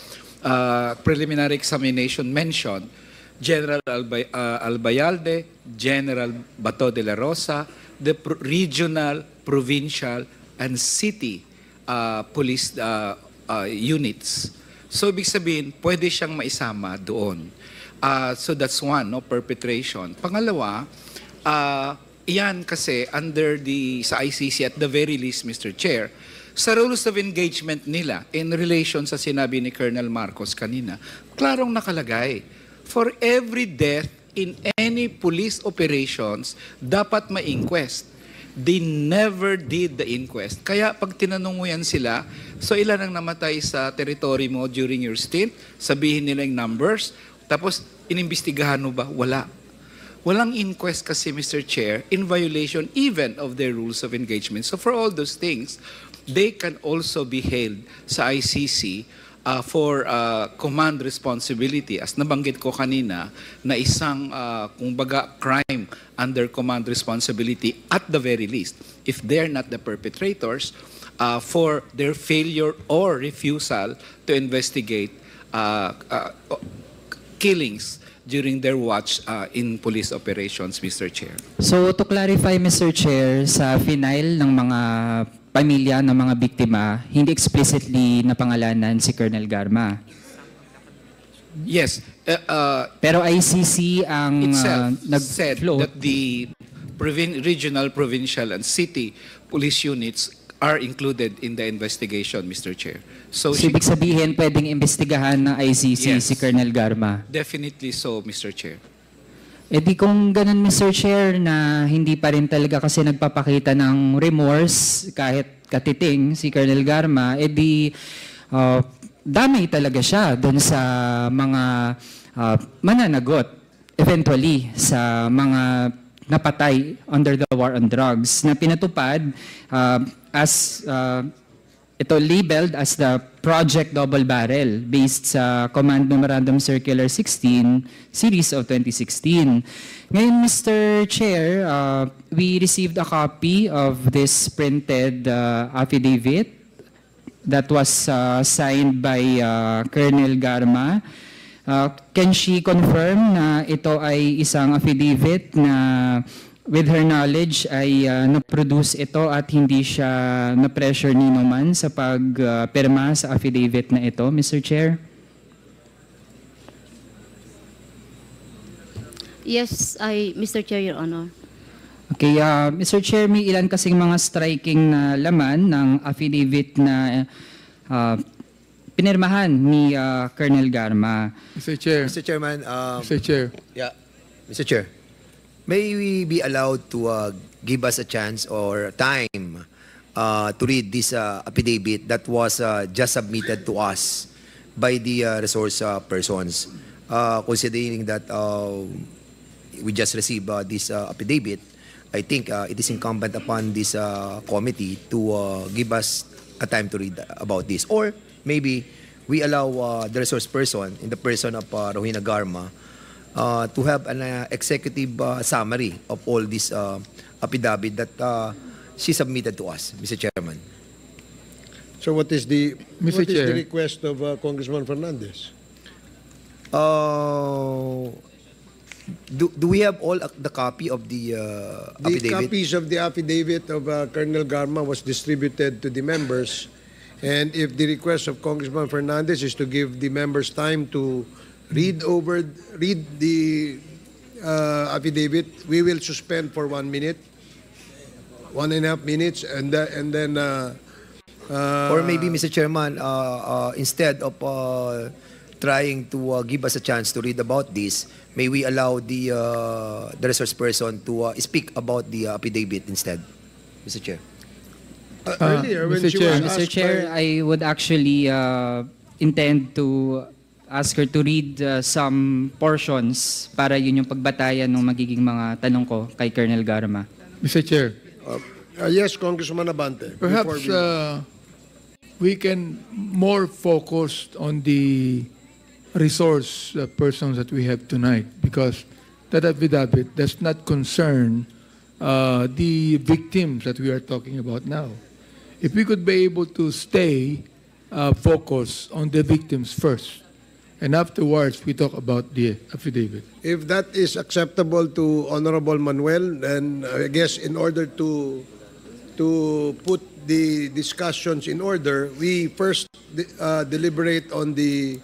S16: preliminary examination, mentioned General Albayalde, General Bato de la Rosa, the regional, provincial, and city police units. So, ibig sabihin, pwede siyang maisama doon. So, that's one, perpetration. Pangalawa, iyan kasi under sa ICC at the very least, Mr. Chair, sa rules of engagement nila in relation sa sinabi ni Colonel Marcos kanina, klarong nakalagay, for every death in any police operations, dapat ma-inquest. They never did the inquest. Kaya pag tinanong mo yan sila, so ilan ang namatay sa territory mo during your stint, sabihin nila yung numbers, tapos inimbestigahan mo ba? Wala. Walang inquest kasi, Mr. Chair, in violation even of their rules of engagement. So for all those things, they can also be held sa ICC for command responsibility. As nabanggit ko kanina, na isang, kumbaga, crime under command responsibility at the very least, if they're not the perpetrators, for their failure or refusal to investigate killings during their watch in police operations, Mr. Chair.
S13: So to clarify, Mr. Chair, sa final ng mga pamilya ng mga biktima, hindi explicitly napangalanan si Colonel Garma.
S16: Yes.
S13: Pero ICC ang
S16: said that the regional, provincial, and city police units are included in the investigation, Mr. Chair. So
S13: ibig sabihin, pwedeng imbestigahan ng ICC si Colonel Garma?
S16: Definitely so, Mr. Chair.
S13: E di kung ganun, Mr. Chair, na hindi pa rin talaga kasi nagpapakita ng remorse kahit katiting si Colonel Garma, e di damay talaga siya doon sa mga mananagot eventually sa mga napatay under the war on drugs na pinatupad as ito labeled as the Project Double Barrel based sa Command Memorandum Circular 16 Series of 2016. Ngayon, Mr. Chair, we received a copy of this printed affidavit that was signed by Colonel Garma. Can she confirm na ito ay isang affidavit na with her knowledge ay na-produce ito at hindi siya na-pressure ni Numan sa pagpirma sa affidavit na ito, Mr. Chair?
S8: Yes, Mr. Chair, Your Honor.
S13: Okay, Mr. Chair, may ilan kasing mga striking na laman ng affidavit na pinirmahan ni Colonel Garma.
S12: Mr. Chair.
S20: Mr. Chairman.
S12: Mr. Chair.
S20: Yeah, Mr. Chair. May we be allowed to give us a chance or time to read this affidavit that was just submitted to us by the resource persons, considering that we just received this affidavit. I think it is incumbent upon this committee to give us a time to read about this. Or maybe we allow the resource person, in the person of Rohina Garma, to have an executive summary of all this affidavit that she submitted to us, Mr. Chairman.
S6: So what is the
S12: Mr.
S6: what is
S12: Chair.
S6: the request of Congressman Fernandez?
S20: Do we have all the copy of the
S6: The
S20: affidavit?
S6: copies of the affidavit of Colonel Garma was distributed to the members, and if the request of Congressman Fernandez is to give the members time to read the affidavit, we will suspend for 1 minute, 1.5 minutes, and then.
S20: Or maybe, Mr. Chairman, instead of trying to give us a chance to read about this, may we allow the resource person to speak about the affidavit instead, Mr. Chair?
S6: Earlier, when
S12: Mr.
S6: she
S12: Chair.
S6: was
S13: Mr.
S6: asked
S13: Chair,
S6: by-
S13: I would actually intend to ask her to read some portions para yun yung pagbatayan ng magiging mga tanong ko kay Colonel Garma.
S12: Mr. Chair.
S6: Yes, Congressman Abante.
S12: Perhaps we can more focus on the resource persons that we have tonight, because that affidavit does not concern the victims that we are talking about now. If we could be able to stay focused on the victims first, and afterwards we talk about the affidavit.
S6: If that is acceptable to Honorable Manuel, then I guess in order to put the discussions in order, we first deliberate on the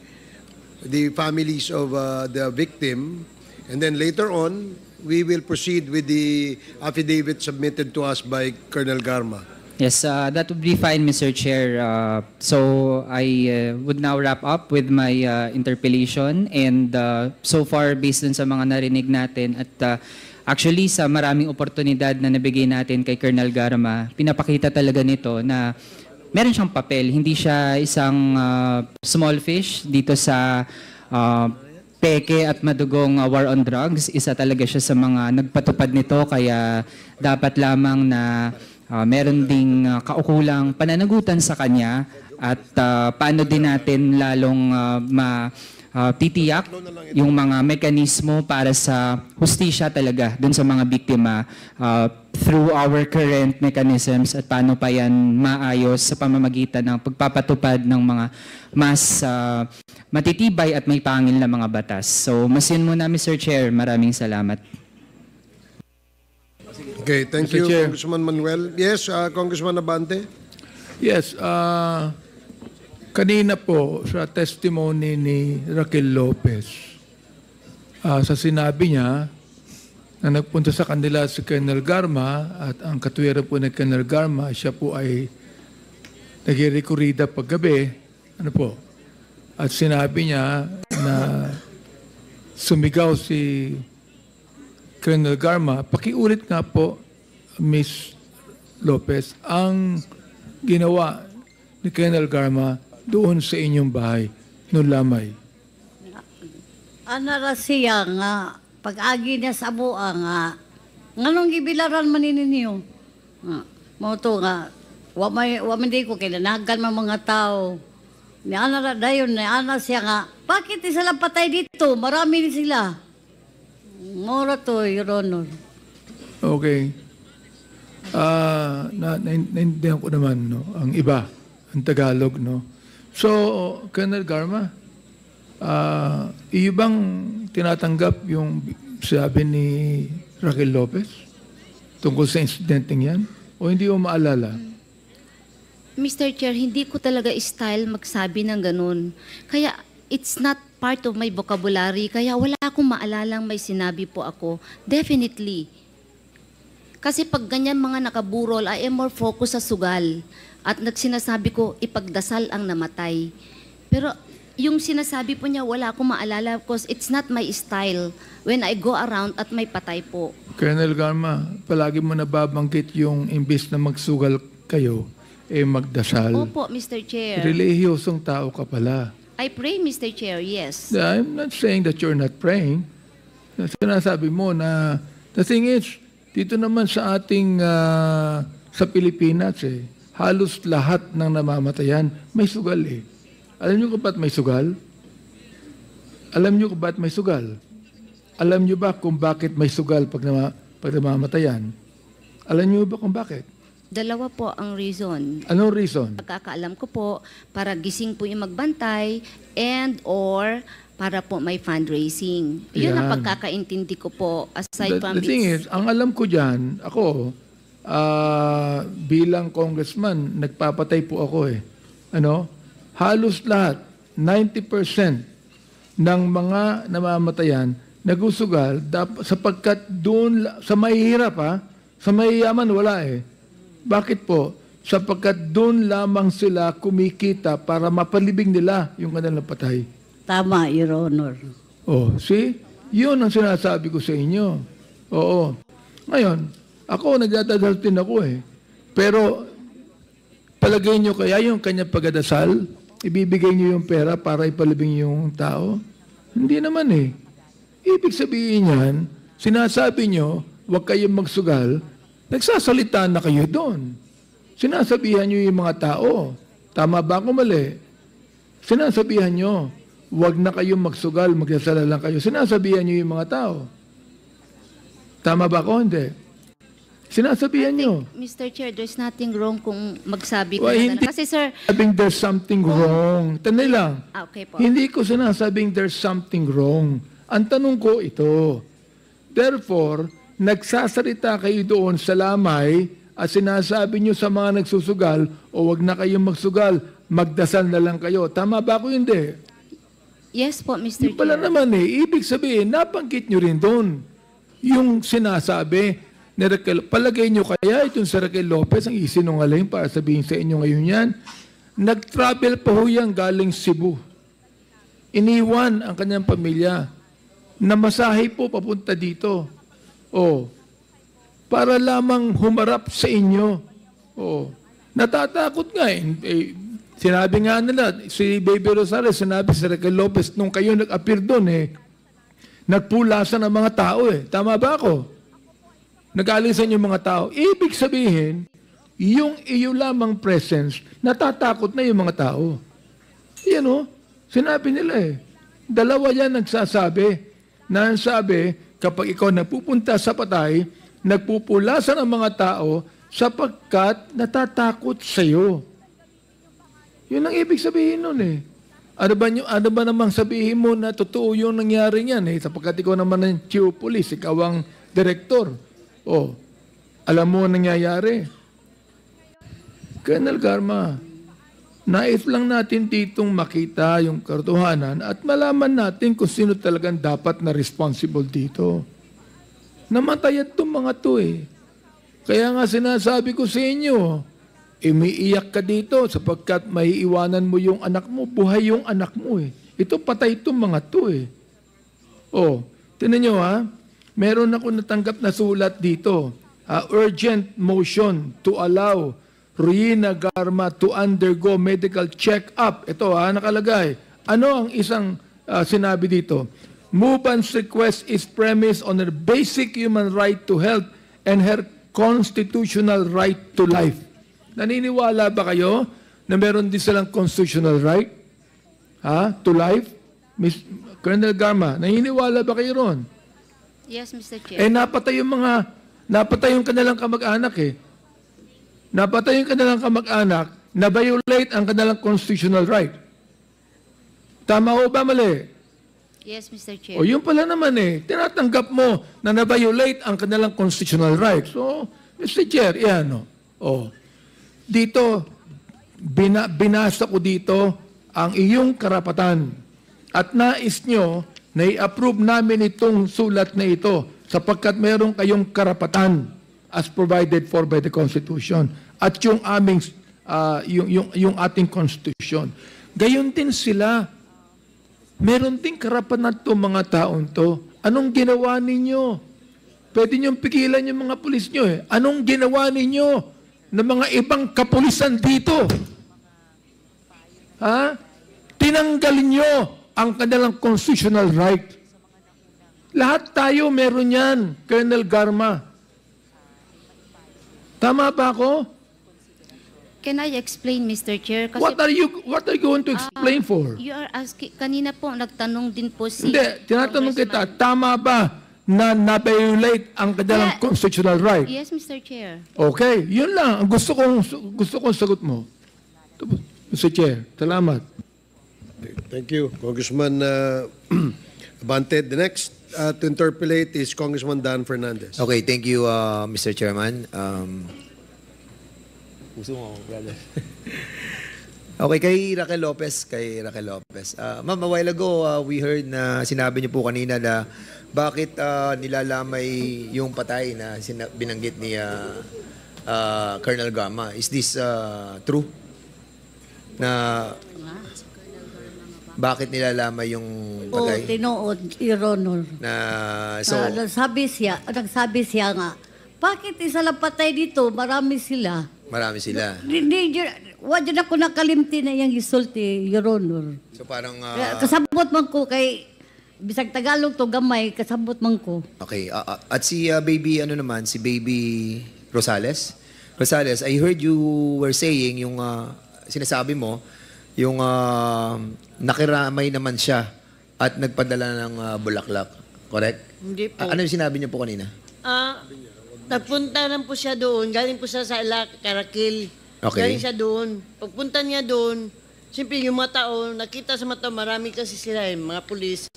S6: families of the victim, and then later on we will proceed with the affidavit submitted to us by Colonel Garma.
S13: Yes, that would be fine, Mr. Chair. So I would now wrap up with my interpellation, and so far based dun sa mga narinig natin at actually sa maraming oportunidad na nabigay natin kay Colonel Garma, pinapakita talaga nito na meron siyang papel, hindi siya isang small fish dito sa peke at madugong war on drugs. Isa talaga siya sa mga nagpatupad nito, kaya dapat lamang na meron ding kaukulang pananagutan sa kanya at paano din natin lalong titiyak yung mga mekanismo para sa hustisya talaga dun sa mga biktima through our current mechanisms, at paano pa yan maayos sa pamamagitan ng pagpapatupad ng mga mas matitibay at may pangil na mga batas. So mas yun muna, Mr. Chair. Maraming salamat.
S6: Okay, thank
S12: Mr.
S6: you,
S12: Chair.
S6: Congressman Manuel. Yes, Congressman Abante.
S12: Yes, kanina po sa testimony ni Raquel Lopez, sa sinabi niya na nagpunta sa kanila si Colonel Garma, at ang katwiran po ni Colonel Garma, siya po ay nag-rekurida paggabi, ano po, at sinabi niya na sumigaw si Colonel Garma. Pakiulit nga po, Miss Lopez, ang ginawa ni Colonel Garma doon sa inyong bahay, noong lamay.
S4: Anara siya nga, pag-agi niya sa buha nga, nganong gibilaran maninin niyo? Mo to nga, waman di ko kailangan mga tao. Ni anara dayon, ni ana siya nga, bakit sila patay dito? Marami din sila. Mora to, Your Honor.
S12: Okay. Naintindihan ko naman, no, ang iba. ang Tagalog, no? So, Colonel Garma, iyo bang tinatanggap yung sabi ni Raquel Lopez tungkol sa insidenteng yan? O hindi mo maalala?
S8: Mr. Chair, hindi ko talaga style magsabi ng ganun. Kaya it's not part of my vocabulary. Kaya wala akong maalalang may sinabi po ako. Definitely. Kasi pag ganyan mga nakaburol, I am more focused sa sugal. At nagsinasabi ko, ipagdasal ang namatay. Pero yung sinasabi po niya, wala akong maalala because it's not my style when I go around at may patay po.
S12: Colonel Garma, palagi mo nababanggit yung imbis na magsugal kayo, magdasal.
S8: Opo, Mr. Chair.
S12: Relihiyosong tao ka pala.
S8: I pray, Mr. Chair, yes.
S12: I'm not saying that you're not praying. Sinasabi mo na, the thing is, dito naman sa ating, sa Pilipinas, halos lahat ng namamatayan, may sugal eh. Alam niyo kung ba't may sugal? Alam niyo kung ba't may sugal? Alam niyo ba kung bakit may sugal pag namamatayan? Alam niyo ba kung bakit?
S8: Dalawa po ang reason.
S12: Anong reason?
S8: Pagkakaalam ko po, para gising po yung magbantay and or para po may fundraising. Yun ang
S12: Yan.
S8: pagkakaintindi ko po. Aside from
S12: The thing is, ang alam ko dyan, ako, bilang congressman, nagpapatay po ako eh. Halos lahat, 90% ng mga namamatayan, nagusugal sapagkat doon, sa mahihirap sa mayayaman wala eh. Bakit po? Sapagkat doon lamang sila kumikita para mapalibing nila yung kanilang patay.
S4: Tama, Your Honor.
S12: Oh, see? Yun ang sinasabi ko sa inyo. Oo. Ngayon, ako, nagdadasal din ako eh. Pero, palagay nyo kaya yung kanyang pagdadasal, ibibigay nyo yung pera para ipalibing yung tao? Hindi naman eh. Ibig sabihin yan, sinasabi nyo, huwag kayong magsugal, nagsasalita na kayo doon. Sinasabihan nyo yung mga tao, tama ba ako mali? Sinasabihan nyo, huwag na kayong magsugal, magdasal lang kayo. Sinasabihan nyo yung mga tao. Tama ba ako? Hindi. Sinasabihan nyo.
S8: Mr. Chair, there's nothing wrong kung magsabi ko
S12: Well,
S8: na
S12: hindi
S8: lang. Kasi sir,
S12: sabing there's something wrong. Tanay lang.
S8: Okay po.
S12: Hindi ko sinasabing there's something wrong. Ang tanong ko ito. Therefore, nagsasalita kayo doon sa lamay at sinasabi nyo sa mga nagsusugal, o wag na kayong magsugal, magdasal na lang kayo. Tama ba ako? Hindi.
S8: Yes po, Mr.
S12: Yung pala
S8: Chair.
S12: naman ibig sabihin, nabanggit nyo rin doon. Yung sinasabi ni Raquel, palagay nyo kaya itong si Raquel Lopez ang isinungaling para sabihin sa inyo ngayon yan. Nag-travel pa ho yan galing Cebu. Iniwan ang kanyang pamilya. Namasahe po papunta dito. Para lamang humarap sa inyo. Natatakot nga sinabi nga nila, si Baby Rosales, sinabi si Raquel Lopez, nung kayo nag-appear doon nagpulasan ng mga tao Tama ba ako? Nag-alisan yung mga tao. Ibig sabihin, yung iyo lamang presence, natatakot na yung mga tao. Yan sinabi nila Dalawa yan nagsasabi. Na ang sabi, kapag ikaw napupunta sa patay, nagpupulasan ang mga tao sapagkat natatakot sa iyo. Yun ang ibig sabihin nun Ano ba namang sabihin mo na totoo yung nangyari niyan sapagkat ikaw naman ang chief of police, ikaw ang direktor. Alam mo ang nangyayari. Colonel Garma, nais lang natin ditong makita yung katotohanan at malaman natin kung sino talagang dapat na responsible dito. Namatay itong mga to Kaya nga sinasabi ko sa inyo, umiiyak ka dito sapagkat maiiwanan mo yung anak mo, buhay yung anak mo Ito patay itong mga to tinan nyo meron ako natanggap na sulat dito. Urgent motion to allow Rowena Garma to undergo medical check-up. Ito nakalagay. Ano ang isang sinabi dito? Movement's request is premised on her basic human right to health and her constitutional right to life. Naniniwala ba kayo na meron din silang constitutional right? To life? Miss Colonel Garma, naniniwala ba kayo ron?
S8: Yes, Mr. Chair.
S12: Napatay yung kanilang kamag-anak Napatay yung kanilang kamag-anak na-violate ang kanilang constitutional right. Tama o ba mali?
S8: Yes, Mr. Chair.
S12: O yun pala naman tinatanggap mo na na-violate ang kanilang constitutional right. So, Mr. Chair, yan o. Dito, binasa ko dito ang iyong karapatan at nais nyo na i-approve namin itong sulat na ito sapagkat meron kayong karapatan as provided for by the Constitution at yung aming yung ating Constitution. Gayon din sila. Meron din karapatan to mga taon to. Anong ginawa ninyo? Pwede niyong pigilan yung mga pulis nyo Anong ginawa ninyo ng mga ibang kapulisan dito? Ha? Tinanggal nyo ang kanilang constitutional right. Lahat tayo meron yan, Colonel Garma. Tama ba ako?
S8: Can I explain, Mr. Chair? Kasi,
S12: What are you going to explain for?
S8: You are asking, kanina po, nagtanong din po si...
S12: Hindi, tinatanong kita, tama ba na na-violate ang kanilang constitutional right?
S8: Yes, Mr. Chair.
S12: Okay, yun lang. Ang gusto kong sagot mo. Mr. Chair, salamat.
S6: Thank you, Congressman Abante. The next to interpolate is Congressman Dan Fernandez.
S20: Okay, thank you, Mr. Chairman. Puso mo, brother. Okay, kay Raquel Lopez. Ma'am, a while ago, we heard na sinabi niyo po kanina na bakit nilalamay yung patay na binanggit ni Colonel Garma. Is this true? Na bakit nilalamay yung patay?
S4: Tinood, Your Honor. Nagsabi siya nga, bakit isa lang patay dito? Marami sila. Wala dyan ako nakalimti na yung isulti, Your Honor.
S20: So parang...
S4: kasabot man ko kay... Bisag Tagalog to gamay, kasabot man ko.
S20: Okay. At si Baby Rosales? Rosales, I heard you were saying yung sinasabi mo, yung nakiramay naman siya at nagpadala ng bulaklak. Correct?
S1: Hindi po.
S20: Ano yung sinabi niyo po kanina?
S1: Nagpunta lang po siya doon. Galing po siya sa Karakil.
S20: Okay.
S1: Galing siya doon. Pagpunta niya doon, siyempre yung mga tao, nakita sa mata, marami kasi sila mga pulis.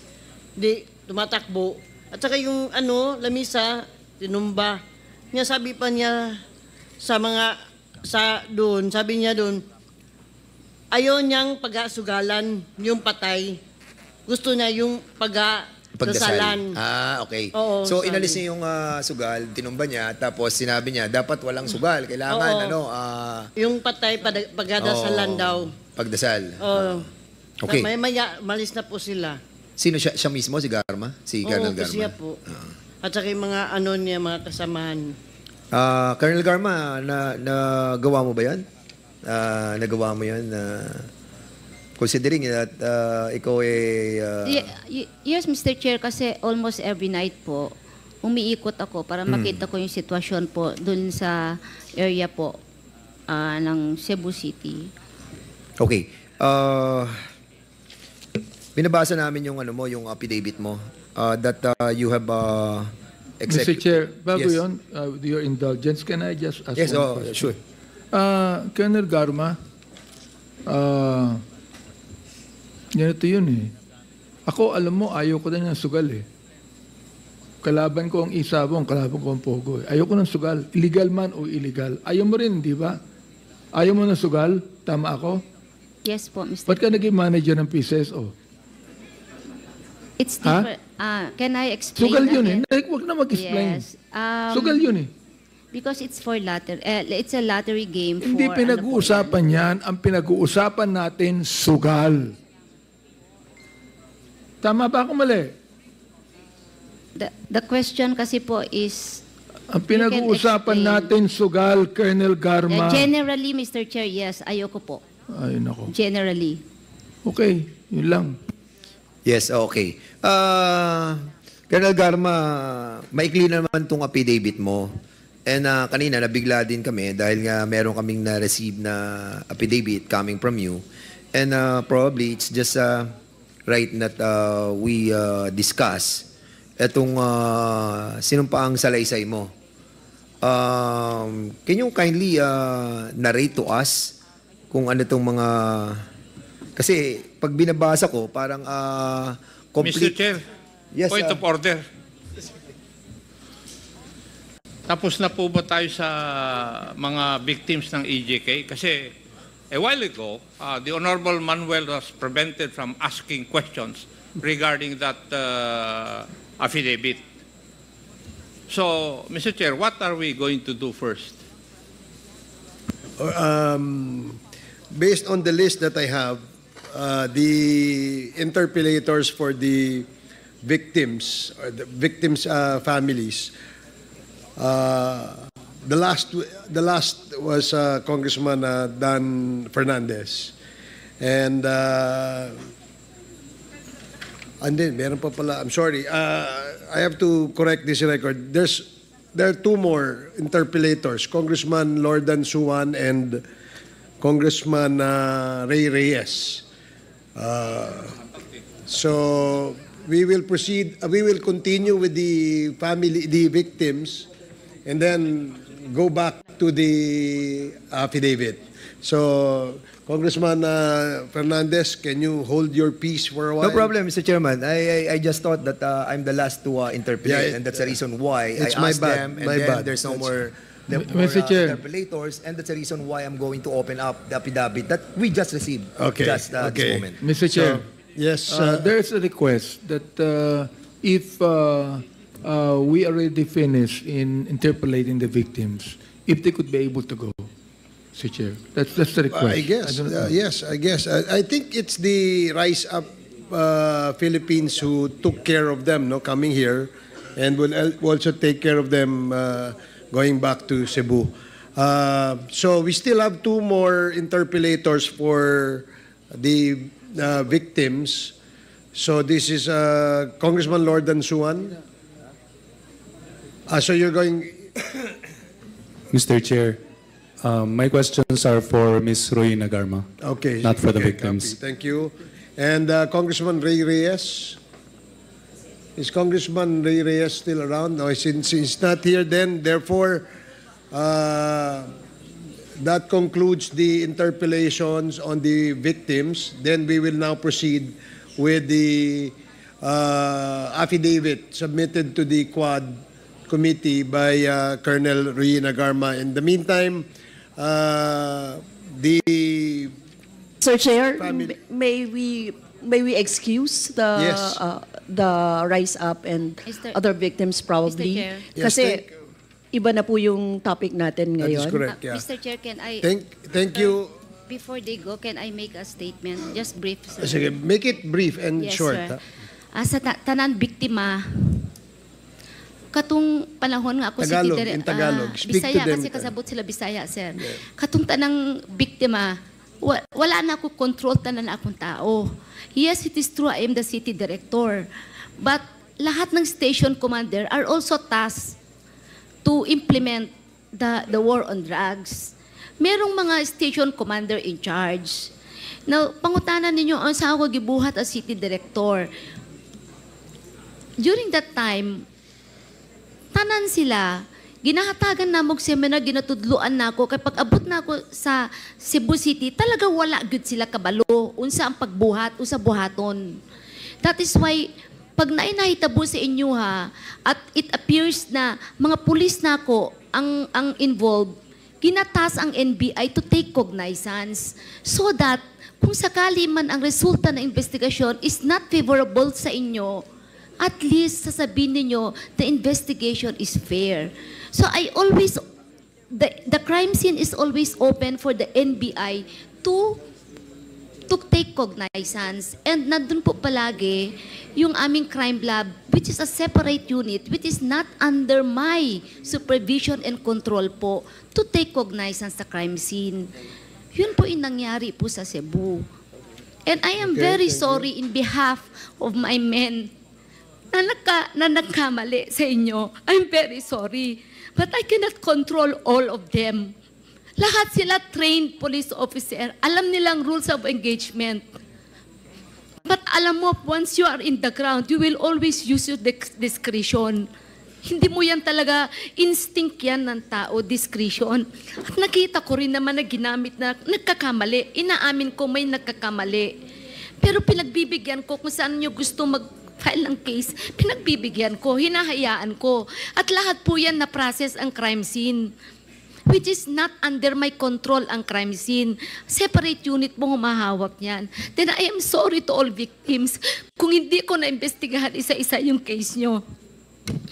S1: Di, tumatakbo. At saka yung lamisa, tinumba. Niya sabi pa niya doon, sabi niya doon, ayaw niyang pag-asugalan yung patay. Gusto niya yung pagdasalan.
S20: Okay.
S1: Oo,
S20: so,
S1: sabi.
S20: inalis niya yung sugal, tinumba niya, tapos sinabi niya, dapat walang sugal. Kailangan,
S1: yung patay, pagdadasalan daw.
S20: Pagdasal.
S1: Oo.
S20: Okay.
S1: Maya, malis na po sila.
S20: Sino siya? Siya mismo, si Garma? Si Colonel Garma?
S1: Siya po. At saka yung mga niya, mga kasamahan.
S20: Colonel Garma, nagawa mo ba yan? Nagawa mo yan? Considering that ikaw
S8: Yes, Mr. Chair, kasi almost every night po, umiikot ako para makita ko yung sitwasyon po dun sa area po ng Cebu City.
S20: Okay. Binabasa namin yung yung affidavit mo that you have
S12: Mr. Chair, bago yun, with your indulgence, can I just ask one question?
S20: Sure.
S12: Colonel Garma, ganito yun Ako, alam mo, ayaw ko na ng sugal Kalaban ko ang isabong, kalaban ko ang pogo Ayaw ko ng sugal, illegal man o illegal. Ayaw mo rin, di ba? Ayaw mo ng sugal, tama ako?
S8: Yes po, Mr.
S12: Ba't ka naging manager ng PCSO?
S8: It's different. Can I explain?
S12: Sugal yun
S8: again?
S12: Huwag na mag-explain.
S8: Yes.
S12: Sugal yun
S8: Because it's for it's a lottery game for...
S12: Hindi pinag-uusapan yan. Ang pinag-uusapan natin, sugal. Tama ba ako mali?
S8: The question kasi po is...
S12: Ang pinag-uusapan natin, sugal, Colonel Garma.
S8: Generally, Mr. Chair, yes. Ayoko po.
S12: Ay, nako.
S8: Generally.
S12: Okay, yun lang.
S20: Yes, okay. Colonel Garma, maikli naman itong affidavit mo. And kanina, nabigla din kami dahil nga meron kaming na-receive na affidavit coming from you. And probably it's just right that we discuss itong sinumpaang salaysay mo. Can you kindly narrate to us kung ano itong mga... Kasi pag binabasa ko, parang complete...
S21: Mr. Chair,
S20: Yes,
S21: point of order. Tapos na po ba tayo sa mga victims ng EJK? Kasi a while ago, the Honorable Manuel was prevented from asking questions regarding that affidavit. So, Mr. Chair, what are we going to do first?
S6: Based on the list that I have, the interpellators for the victims or the victims' families, the last was Congressman Dan Fernandez, and then meron pa pala. I'm sorry. I have to correct this record. There are two more interpellators: Congressman Lordan Suwan and Congressman Ray Reyes. So we will proceed. We will continue with the victims, and then go back to the affidavit. So, Congressman Fernandez, can you hold your peace for a while?
S20: No problem, Mr. Chairman. I just thought that I'm the last to interpellate, and that's the reason why I asked them, and then there's no more interpellators, and that's the reason why I'm going to open up the affidavit that we just received this moment.
S12: Mr. Chair,
S6: yes,
S12: there's a request that if we already finished in interpolating the victims, if they could be able to go, Mr. Chair. That's the request.
S6: I guess. Yes, I guess. I think it's the Rise Up Philippines who took care of them, coming here, and will also take care of them going back to Cebu. So we still have two more interpellators for the victims. So this is Congressman Lordan Suwan. So you're going...
S22: Mr. Chair, my questions are for Ms. Royina Garma, not for the victims.
S6: Copy. Thank you. And Congressman Ray Reyes? Is Congressman Ray Reyes still around? No, since he's not here then, therefore, that concludes the interpellations on the victims. Then we will now proceed with the affidavit submitted to the Quad Committee by Colonel Royina Garma. In the meantime, the
S2: Sir Chair, may we excuse the Rise Up and other victims probably?
S8: Mr. Chair.
S2: Kasi iba na po yung topic natin ngayon.
S6: That is correct, yeah.
S8: Mr. Chair, can I...
S6: Thank you.
S8: Before they go, can I make a statement? Just brief, sir.
S6: Sige, make it brief and
S8: Yes,
S6: short.
S8: sir. Sa tanan biktima, katong panahon nga ako
S6: Tagalog,
S8: City
S6: in Tagalog. Speak
S8: Bisaya,
S6: to them.
S8: kasi kasabot sila Bisaya, sir. Katong tanang biktima, wala na ako control tanan na akong tao. Yes, it is true, I am the city director. But lahat ng station commander are also tasked to implement the war on drugs. Merong mga station commander in charge. Now, pangutanan ninyo ang sa ako gibuhat as city director. During that time, tanan sila, ginahatagan na mong seminar, ginatudluan na ako. Kaya pag abot na ako sa Cebu City, talaga wala good sila kabalo. Unsa ang pagbuhat, unsa buhaton. That is why, pag nainahitabo sa inyo ha, at it appears na mga pulis na ako ang involved, ginatas ang NBI to take cognizance so that kung sakali man ang resulta ng investigasyon is not favorable sa inyo, at least sasabihin ninyo, the investigation is fair. So I always, the crime scene is always open for the NBI to take cognizance. And nandun po palagi yung aming crime lab, which is a separate unit, which is not under my supervision and control po, to take cognizance sa crime scene. Yun po yung nangyari po sa Cebu. And I am very sorry in behalf of my men na nagkamali sa inyo. I'm very sorry. But I cannot control all of them. Lahat sila trained police officer. Alam nilang rules of engagement. But alam mo, once you are in the ground, you will always use your discretion. Hindi mo yan talaga, instinct yan ng tao, discretion. At nakita ko rin naman na ginamit na nagkakamali. Inaamin ko may nagkakamali. Pero pinagbibigyan ko kung saan nyo gusto mag-file ng case, pinagbibigyan ko, hinahayaan ko. At lahat po yan na-process ang crime scene. Which is not under my control ang crime scene. Separate unit mo humahawak niyan. Then I am sorry to all victims kung hindi ko na-investigahan isa-isa yung case nyo.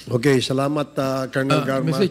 S6: Okay, salamat Colonel Garma.
S12: Mr.